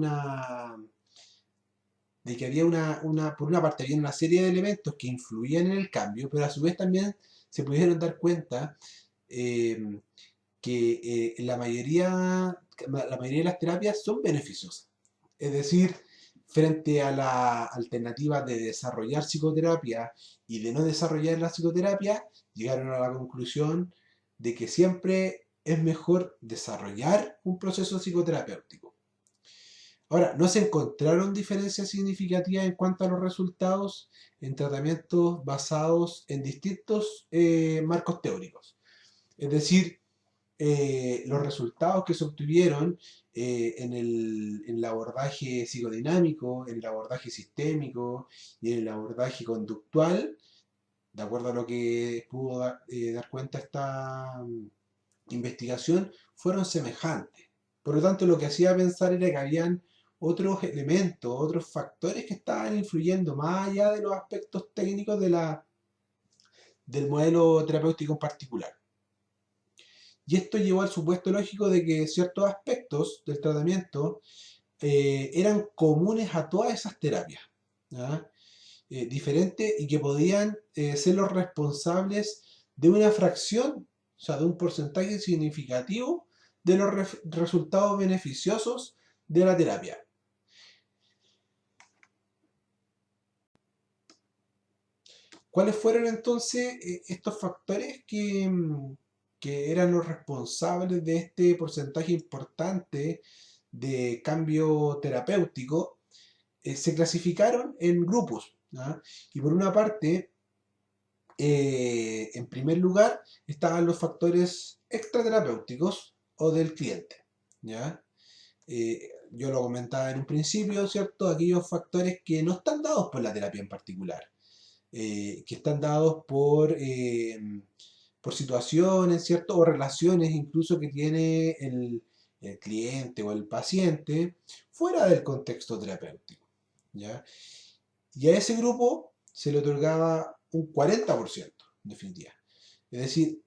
Speaker 1: una parte había una serie de elementos que influían en el cambio, pero a su vez también se pudieron dar cuenta eh, que la mayoría de las terapias son beneficiosas. Es decir, frente a la alternativa de desarrollar psicoterapia y de no desarrollar la psicoterapia, llegaron a la conclusión de que siempre es mejor desarrollar un proceso psicoterapéutico. Ahora, no se encontraron diferencias significativas en cuanto a los resultados en tratamientos basados en distintos marcos teóricos. Es decir, los resultados que se obtuvieron en el abordaje psicodinámico, en el abordaje sistémico y en el abordaje conductual, de acuerdo a lo que pudo dar cuenta esta investigación, fueron semejantes. Por lo tanto, lo que hacía pensar era que habían otros elementos, otros factores que estaban influyendo más allá de los aspectos técnicos del modelo terapéutico en particular. Y esto llevó al supuesto lógico de que ciertos aspectos del tratamiento eran comunes a todas esas terapias, ¿ya? Diferentes y que podían ser los responsables de una fracción, o sea, de un porcentaje significativo de los resultados beneficiosos de la terapia. ¿Cuáles fueron entonces estos factores que eran los responsables de este porcentaje importante de cambio terapéutico? Se clasificaron en grupos, ¿ya? Y por una parte, en primer lugar, estaban los factores extraterapéuticos o del cliente, ¿ya? Yo lo comentaba en un principio, ¿cierto? Aquellos factores que no están dados por la terapia en particular, que están dados por situaciones, ¿cierto? O relaciones incluso que tiene el cliente o el paciente fuera del contexto terapéutico, ¿ya? Y a ese grupo se le otorgaba un 40%, en definitiva. Es decir,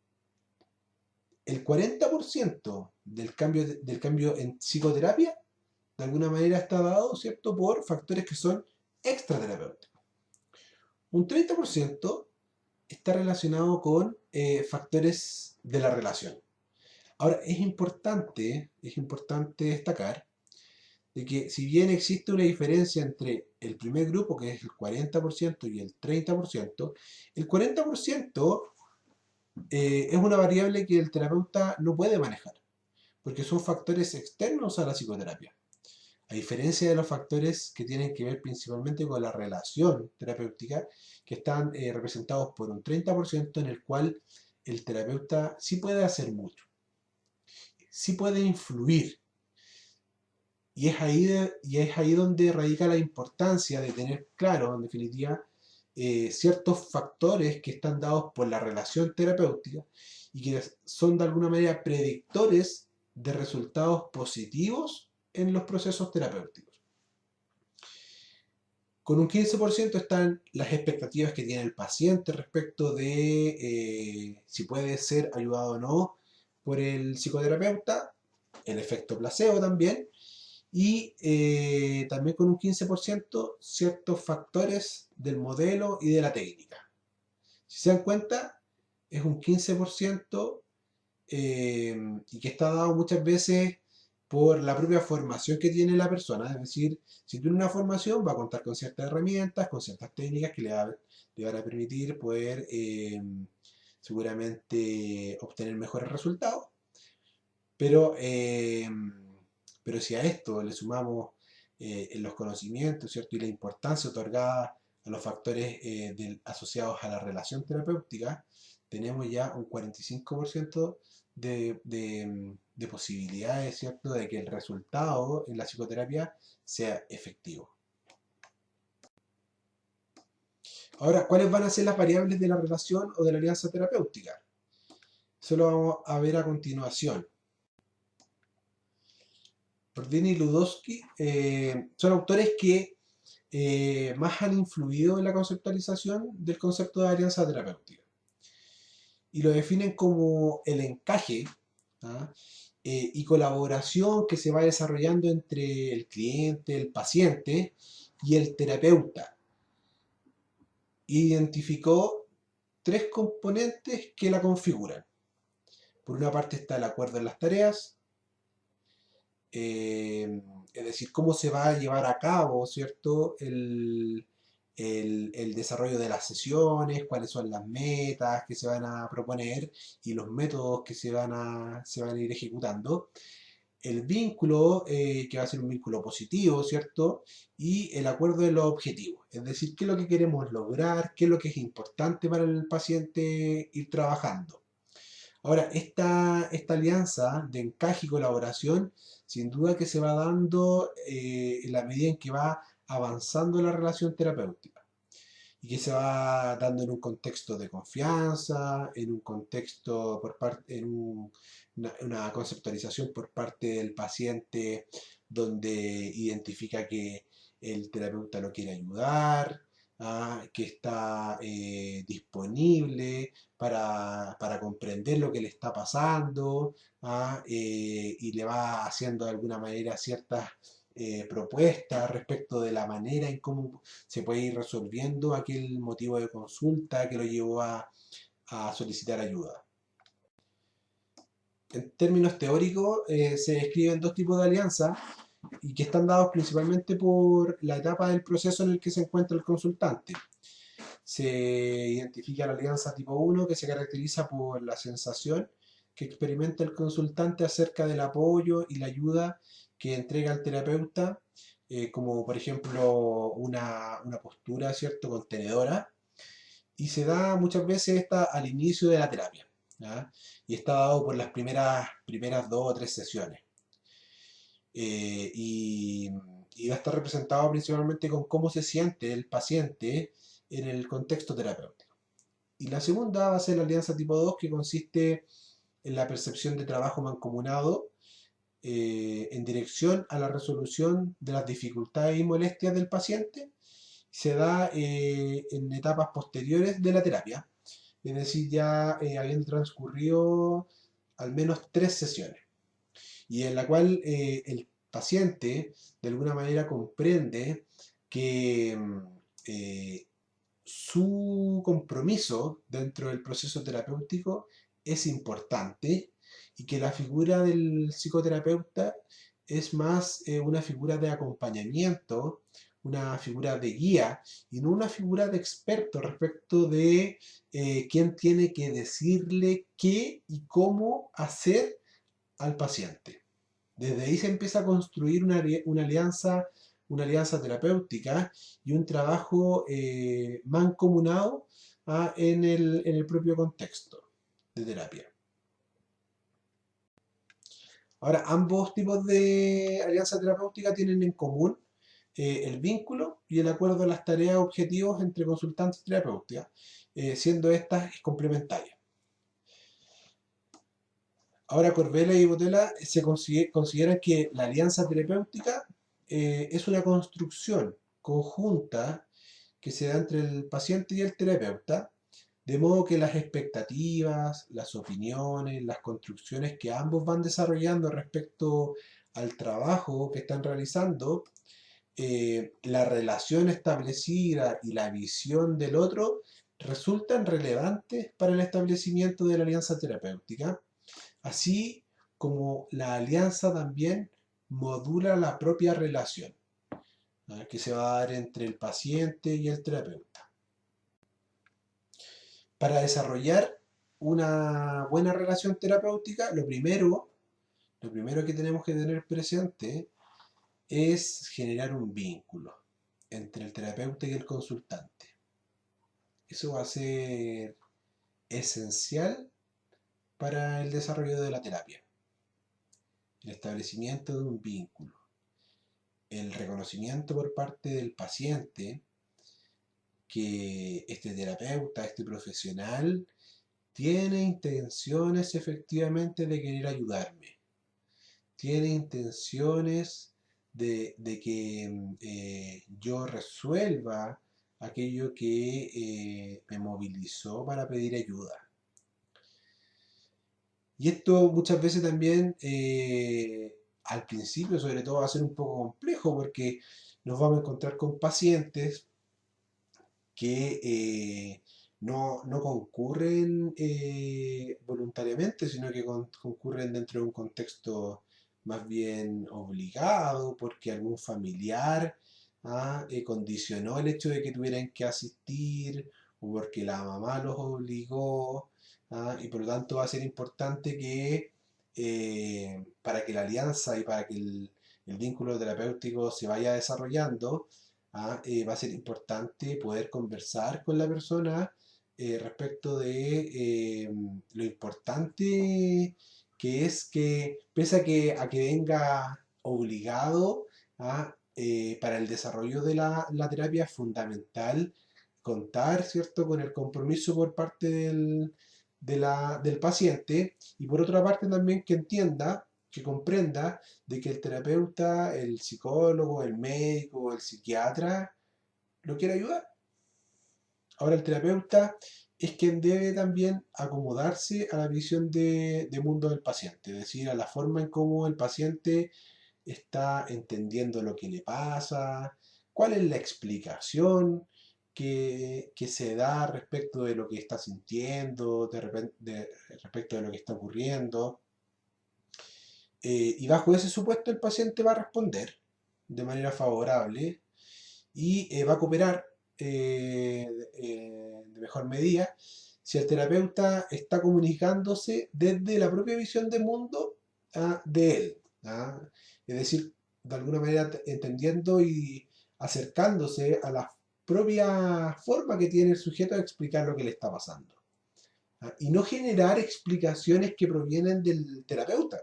Speaker 1: el 40% del cambio en psicoterapia, de alguna manera está dado, ¿cierto?, por factores que son extraterapéuticos. Un 30% está relacionado con factores de la relación. Ahora, es importante destacar de que si bien existe una diferencia entre el primer grupo, que es el 40%, y el 30%, el 40% es una variable que el terapeuta no puede manejar, porque son factores externos a la psicoterapia. A diferencia de los factores que tienen que ver principalmente con la relación terapéutica, que están representados por un 30% en el cual el terapeuta sí puede hacer mucho, sí puede influir. Y es ahí donde radica la importancia de tener claro, en definitiva, ciertos factores que están dados por la relación terapéutica y que son de alguna manera predictores de resultados positivos en los procesos terapéuticos. Con un 15% están las expectativas que tiene el paciente respecto de si puede ser ayudado o no por el psicoterapeuta, el efecto placebo también, y también con un 15% ciertos factores del modelo y de la técnica. Si se dan cuenta, es un 15% y que está dado muchas veces por la propia formación que tiene la persona. Es decir, si tiene una formación, va a contar con ciertas herramientas, con ciertas técnicas que le van a permitir poder seguramente obtener mejores resultados. Pero, pero si a esto le sumamos los conocimientos, ¿cierto? Y la importancia otorgada a los factores asociados a la relación terapéutica, tenemos ya un 45% de posibilidades, ¿cierto?, de que el resultado en la psicoterapia sea efectivo. Ahora, ¿cuáles van a ser las variables de la relación o de la alianza terapéutica? Eso lo vamos a ver a continuación. Bordini y Ludowski son autores que más han influido en la conceptualización del concepto de alianza terapéutica. Y lo definen como el encaje, ¿ah? Y colaboración que se va desarrollando entre el cliente, el paciente y el terapeuta. Identificó tres componentes que la configuran. Por una parte está el acuerdo en las tareas, es decir, cómo se va a llevar a cabo, ¿cierto?, el desarrollo de las sesiones, cuáles son las metas que se van a proponer y los métodos que se van a ir ejecutando. El vínculo, que va a ser un vínculo positivo, ¿cierto? Y el acuerdo de los objetivos, es decir, qué es lo que queremos lograr, qué es lo que es importante para el paciente ir trabajando. Ahora, esta alianza de encaje y colaboración, sin duda que se va dando en la medida en que va avanzando la relación terapéutica y que se va dando en un contexto de confianza, en un contexto por parte, una conceptualización por parte del paciente donde identifica que el terapeuta lo quiere ayudar, que está disponible para comprender lo que le está pasando, y le va haciendo de alguna manera ciertas propuestas respecto de la manera en cómo se puede ir resolviendo aquel motivo de consulta que lo llevó a solicitar ayuda. En términos teóricos, se describen dos tipos de alianzas y que están dados principalmente por la etapa del proceso en el que se encuentra el consultante. Se identifica la alianza tipo 1 que se caracteriza por la sensación que experimenta el consultante acerca del apoyo y la ayuda que entrega el terapeuta, como por ejemplo una postura, ¿cierto?, contenedora, y se da muchas veces esta al inicio de la terapia, ¿ya? Y está dado por las primeras 2 o 3 sesiones. Eh, y, y va a estar representado principalmente con cómo se siente el paciente en el contexto terapéutico. Y la segunda va a ser la alianza tipo 2 que consiste en la percepción de trabajo mancomunado en dirección a la resolución de las dificultades y molestias del paciente. Se da en etapas posteriores de la terapia, es decir, ya habiendo transcurrido al menos 3 sesiones, y en la cual el paciente de alguna manera comprende que eh, su compromiso dentro del proceso terapéutico es importante y que la figura del psicoterapeuta es más una figura de acompañamiento, una figura de guía y no una figura de experto respecto de quién tiene que decirle qué y cómo hacer al paciente. Desde ahí se empieza a construir una alianza terapéutica y un trabajo mancomunado en el propio contexto de terapia. Ahora, ambos tipos de alianza terapéutica tienen en común el vínculo y el acuerdo a las tareas objetivos entre consultantes y terapeutas, siendo estas complementarias. Ahora, Corbella y Botella consideran que la alianza terapéutica es una construcción conjunta que se da entre el paciente y el terapeuta, de modo que las expectativas, las opiniones, las construcciones que ambos van desarrollando respecto al trabajo que están realizando, la relación establecida y la visión del otro resultan relevantes para el establecimiento de la alianza terapéutica, así como la alianza también modula la propia relación, ¿no?, que se va a dar entre el paciente y el terapeuta. Para desarrollar una buena relación terapéutica, lo primero que tenemos que tener presente es generar un vínculo entre el terapeuta y el consultante. Eso va a ser esencial para el desarrollo de la terapia. El establecimiento de un vínculo, el reconocimiento por parte del paciente que este terapeuta, este profesional, tiene intenciones efectivamente de querer ayudarme, tiene intenciones de que yo resuelva aquello que me movilizó para pedir ayuda. Y esto muchas veces también, al principio sobre todo, va a ser un poco complejo porque nos vamos a encontrar con pacientes que no concurren voluntariamente, sino que concurren dentro de un contexto más bien obligado, porque algún familiar condicionó el hecho de que tuvieran que asistir, o porque la mamá los obligó, y por lo tanto va a ser importante que para que la alianza y para que el vínculo terapéutico se vaya desarrollando, va a ser importante poder conversar con la persona respecto de lo importante que es que, pese a que venga obligado para el desarrollo de la terapia, es fundamental contar, ¿cierto?, con el compromiso por parte del paciente, y por otra parte también que entienda, que comprenda de que el terapeuta, el psicólogo, el médico, el psiquiatra lo quiere ayudar. Ahora el terapeuta es quien debe también acomodarse a la visión de mundo del paciente, es decir, a la forma en cómo el paciente está entendiendo lo que le pasa, cuál es la explicación que se da respecto de lo que está sintiendo, respecto de lo que está ocurriendo. Y bajo ese supuesto el paciente va a responder de manera favorable y va a cooperar de mejor medida si el terapeuta está comunicándose desde la propia visión de mundo de él. ¿Ah? Es decir, de alguna manera entendiendo y acercándose a la propia forma que tiene el sujeto de explicar lo que le está pasando. Y no generar explicaciones que provienen del terapeuta,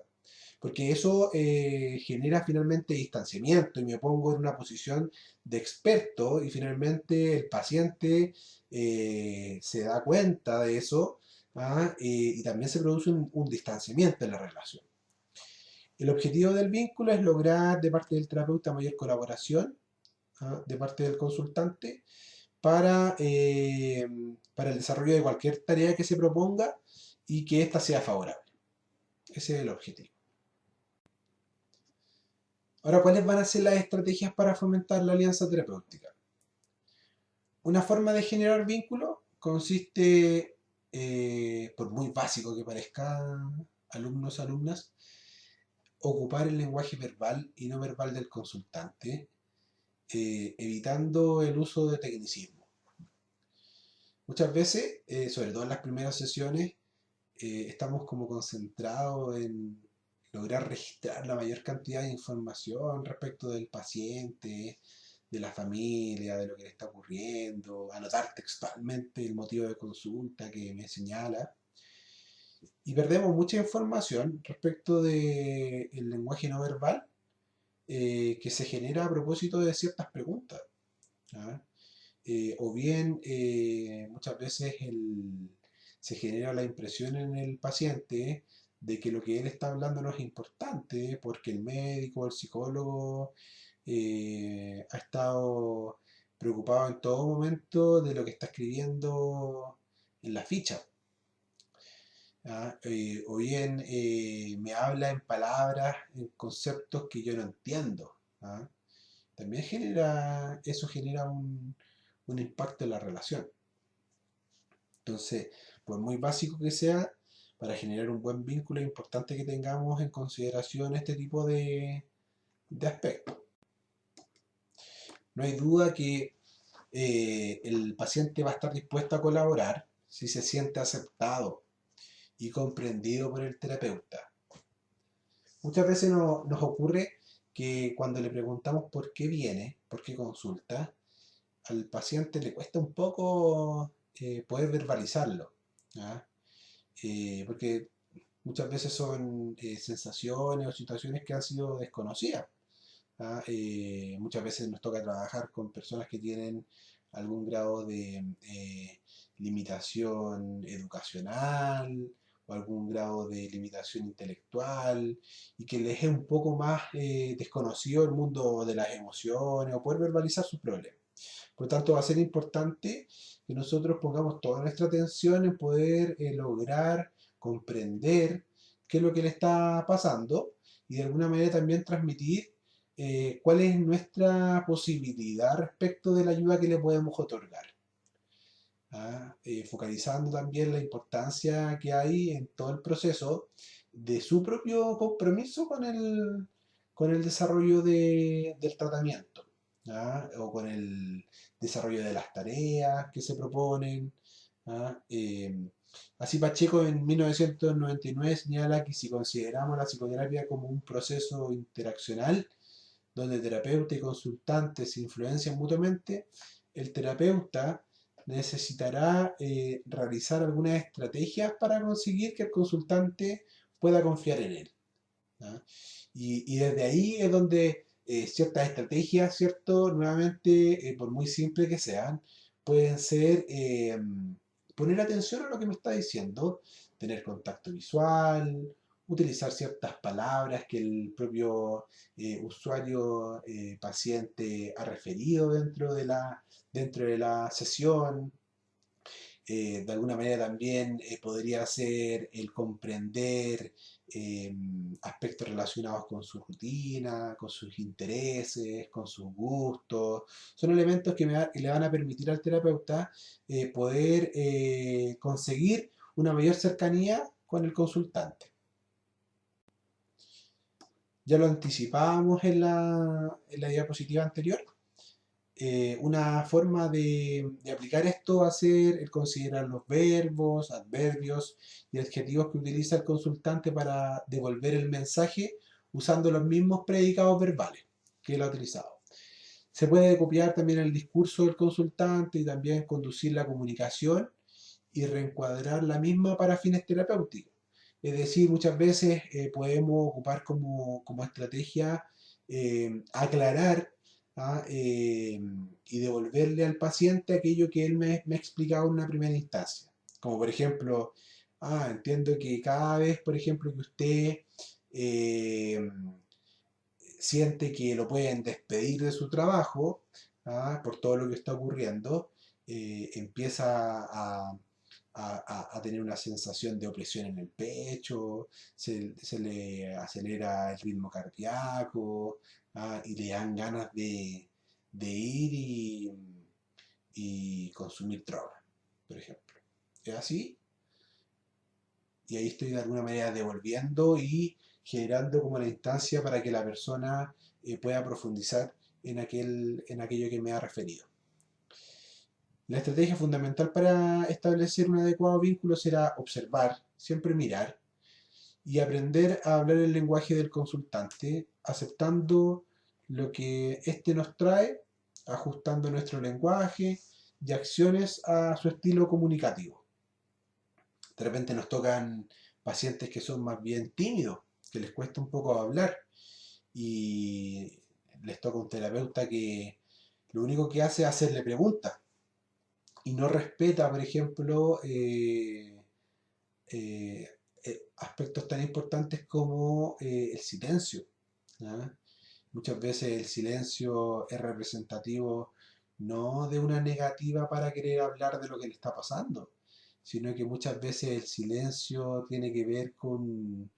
Speaker 1: porque eso genera finalmente distanciamiento y me pongo en una posición de experto y finalmente el paciente se da cuenta de eso y también se produce un distanciamiento en la relación. El objetivo del vínculo es lograr de parte del terapeuta mayor colaboración de parte del consultante para el desarrollo de cualquier tarea que se proponga y que ésta sea favorable. Ese es el objetivo. Ahora, ¿cuáles van a ser las estrategias para fomentar la alianza terapéutica? Una forma de generar vínculo consiste, por muy básico que parezca, alumnos, alumnas, ocupar el lenguaje verbal y no verbal del consultante, evitando el uso de tecnicismo. Muchas veces, sobre todo en las primeras sesiones, estamos como concentrados en lograr registrar la mayor cantidad de información respecto del paciente, de la familia, de lo que le está ocurriendo, anotar textualmente el motivo de consulta que me señala. Y perdemos mucha información respecto del lenguaje no verbal que se genera a propósito de ciertas preguntas. ¿Ah? O bien muchas veces se genera la impresión en el paciente de que lo que él está hablando no es importante porque el médico o el psicólogo ha estado preocupado en todo momento de lo que está escribiendo en la ficha. O bien me habla en palabras, en conceptos que yo no entiendo. ¿Ah? También eso genera un impacto en la relación. Entonces, por muy básico que sea, para generar un buen vínculo es importante que tengamos en consideración este tipo de aspectos. No hay duda que el paciente va a estar dispuesto a colaborar si se siente aceptado y comprendido por el terapeuta. Muchas veces nos ocurre que cuando le preguntamos por qué viene, por qué consulta, al paciente le cuesta un poco poder verbalizarlo, ¿ya? Porque muchas veces son sensaciones o situaciones que han sido desconocidas. Muchas veces nos toca trabajar con personas que tienen algún grado de limitación educacional o algún grado de limitación intelectual y que les es un poco más desconocido el mundo de las emociones o poder verbalizar sus problemas. Por lo tanto, va a ser importante que nosotros pongamos toda nuestra atención en poder lograr comprender qué es lo que le está pasando y de alguna manera también transmitir cuál es nuestra posibilidad respecto de la ayuda que le podemos otorgar. Focalizando también la importancia que hay en todo el proceso de su propio compromiso con el desarrollo del tratamiento, o con el desarrollo de las tareas que se proponen. Así Pacheco en 1999 señala que si consideramos la psicoterapia como un proceso interaccional, donde terapeuta y consultante se influencian mutuamente, el terapeuta necesitará realizar algunas estrategias para conseguir que el consultante pueda confiar en él. ¿Ya? Y desde ahí es donde ciertas estrategias, ¿cierto? Nuevamente, por muy simple que sean, pueden ser poner atención a lo que me está diciendo, tener contacto visual, utilizar ciertas palabras que el propio usuario paciente ha referido dentro de la sesión. De alguna manera también podría ser el comprender aspectos relacionados con su rutina, con sus intereses, con sus gustos. Son elementos que le van a permitir al terapeuta poder conseguir una mayor cercanía con el consultante. Ya lo anticipábamos en la diapositiva anterior. Una forma de aplicar esto va a ser el considerar los verbos, adverbios y adjetivos que utiliza el consultante para devolver el mensaje usando los mismos predicados verbales que él ha utilizado. Se puede copiar también el discurso del consultante y también conducir la comunicación y reencuadrar la misma para fines terapéuticos. Es decir, muchas veces podemos ocupar como estrategia aclarar, ¿ah? Y devolverle al paciente aquello que él me ha explicado en una primera instancia. Como por ejemplo, entiendo que cada vez, por ejemplo, que usted eh, siente que lo pueden despedir de su trabajo, por todo lo que está ocurriendo, empieza a tener una sensación de opresión en el pecho, se le acelera el ritmo cardíaco, y le dan ganas de ir y consumir droga, por ejemplo. ¿Es así? Y ahí estoy de alguna manera devolviendo y generando como la instancia para que la persona pueda profundizar en aquello que me ha referido. La estrategia fundamental para establecer un adecuado vínculo será observar, siempre mirar, y aprender a hablar el lenguaje del consultante, aceptando lo que éste nos trae, ajustando nuestro lenguaje y acciones a su estilo comunicativo. De repente nos tocan pacientes que son más bien tímidos, que les cuesta un poco hablar, y les toca un terapeuta que lo único que hace es hacerle preguntas y no respeta, por ejemplo, eh, aspectos tan importantes como el silencio. ¿Ya? Muchas veces el silencio es representativo no de una negativa para querer hablar de lo que le está pasando, sino que muchas veces el silencio tiene que ver con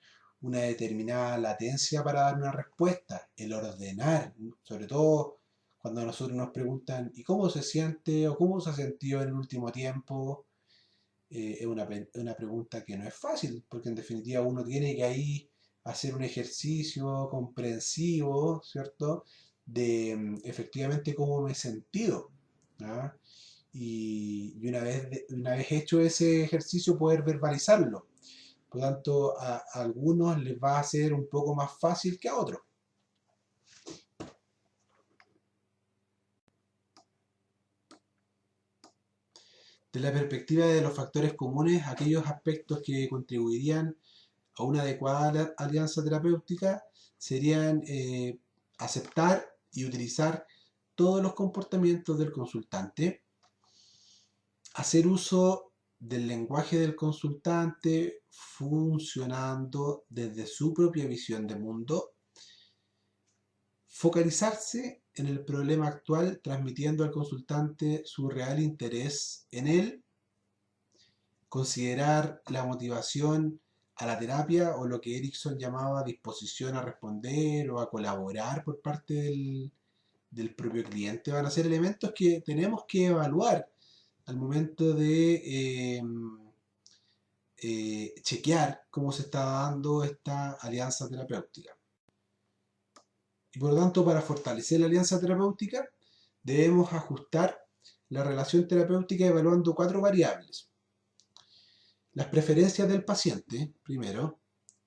Speaker 1: una determinada latencia para dar una respuesta, el ordenar, sobre todo cuando a nosotros nos preguntan ¿y cómo se siente o cómo se ha sentido en el último tiempo? Es una pregunta que no es fácil, porque en definitiva uno tiene que ahí hacer un ejercicio comprensivo, ¿cierto? De efectivamente cómo me he sentido. ¿Ah? Y una vez hecho ese ejercicio poder verbalizarlo. Por lo tanto, a algunos les va a ser un poco más fácil que a otros. De la perspectiva de los factores comunes, aquellos aspectos que contribuirían a una adecuada alianza terapéutica serían aceptar y utilizar todos los comportamientos del consultante, hacer uso del lenguaje del consultante funcionando desde su propia visión de mundo, focalizarse en el problema actual transmitiendo al consultante su real interés en él, considerar la motivación a la terapia o lo que Erickson llamaba disposición a responder o a colaborar por parte del propio cliente, van a ser elementos que tenemos que evaluar al momento de chequear cómo se está dando esta alianza terapéutica. Y por lo tanto, para fortalecer la alianza terapéutica, debemos ajustar la relación terapéutica evaluando 4 variables. Las preferencias del paciente, primero,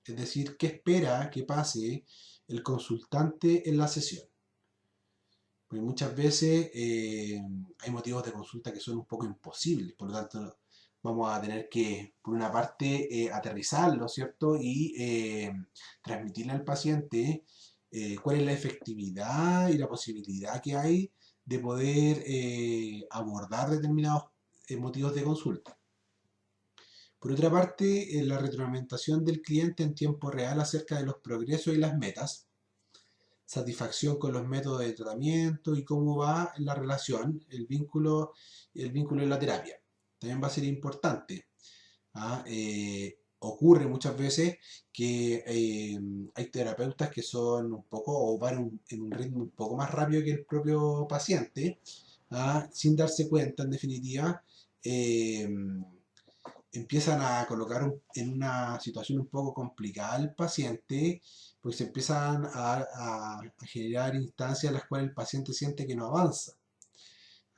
Speaker 1: es decir, qué espera que pase el consultante en la sesión. Porque muchas veces hay motivos de consulta que son un poco imposibles, por lo tanto vamos a tener que, por una parte, aterrizarlo, ¿cierto? Y transmitirle al paciente cuál es la efectividad y la posibilidad que hay de poder abordar determinados motivos de consulta. Por otra parte, la retroalimentación del cliente en tiempo real acerca de los progresos y las metas, satisfacción con los métodos de tratamiento y cómo va la relación, el vínculo en la terapia. También va a ser importante. ¿Ah? Ocurre muchas veces que hay terapeutas que son un poco o van en un ritmo un poco más rápido que el propio paciente, ¿ah? Sin darse cuenta, en definitiva, eh, empiezan a colocar en una situación un poco complicada al paciente, pues se empiezan a generar instancias en las cuales el paciente siente que no avanza.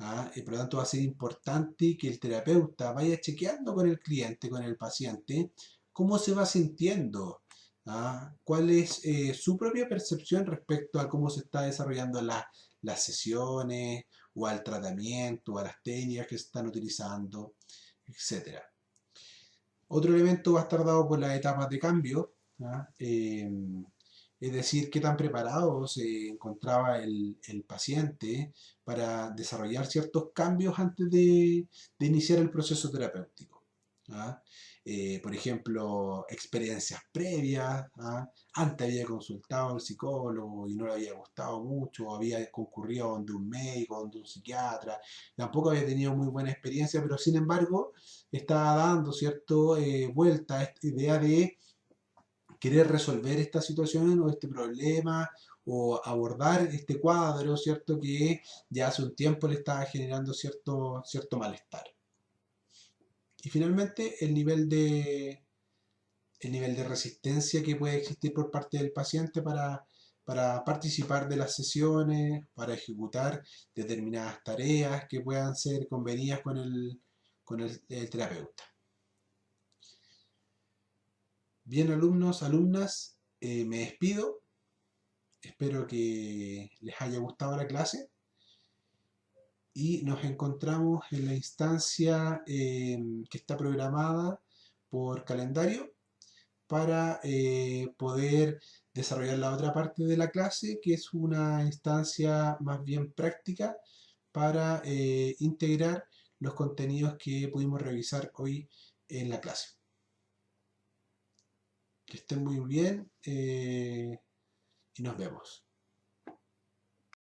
Speaker 1: ¿Ah? Y por lo tanto va a ser importante que el terapeuta vaya chequeando con el cliente, con el paciente, cómo se va sintiendo, ¿ah? Cuál es su propia percepción respecto a cómo se está desarrollando las sesiones, o al tratamiento, o a las técnicas que se están utilizando, etcétera. Otro elemento va a estar dado por las etapas de cambio, ¿ah? Es decir, qué tan preparado se encontraba el paciente para desarrollar ciertos cambios antes de iniciar el proceso terapéutico. ¿Ah? Por ejemplo, experiencias previas, ¿ah? Antes había consultado al psicólogo y no le había gustado mucho, o había concurrido donde un médico, donde un psiquiatra, tampoco había tenido muy buena experiencia, pero sin embargo estaba dando cierto vuelta a esta idea de querer resolver esta situación o este problema o abordar este cuadro, ¿cierto? Que ya hace un tiempo le estaba generando cierto malestar. Y finalmente el nivel de resistencia que puede existir por parte del paciente para participar de las sesiones, para ejecutar determinadas tareas que puedan ser convenidas con el terapeuta. Bien, alumnos, alumnas, me despido. Espero que les haya gustado la clase y nos encontramos en la instancia que está programada por calendario para poder desarrollar la otra parte de la clase, que es una instancia más bien práctica para integrar los contenidos que pudimos revisar hoy en la clase. Que estén muy bien y nos vemos.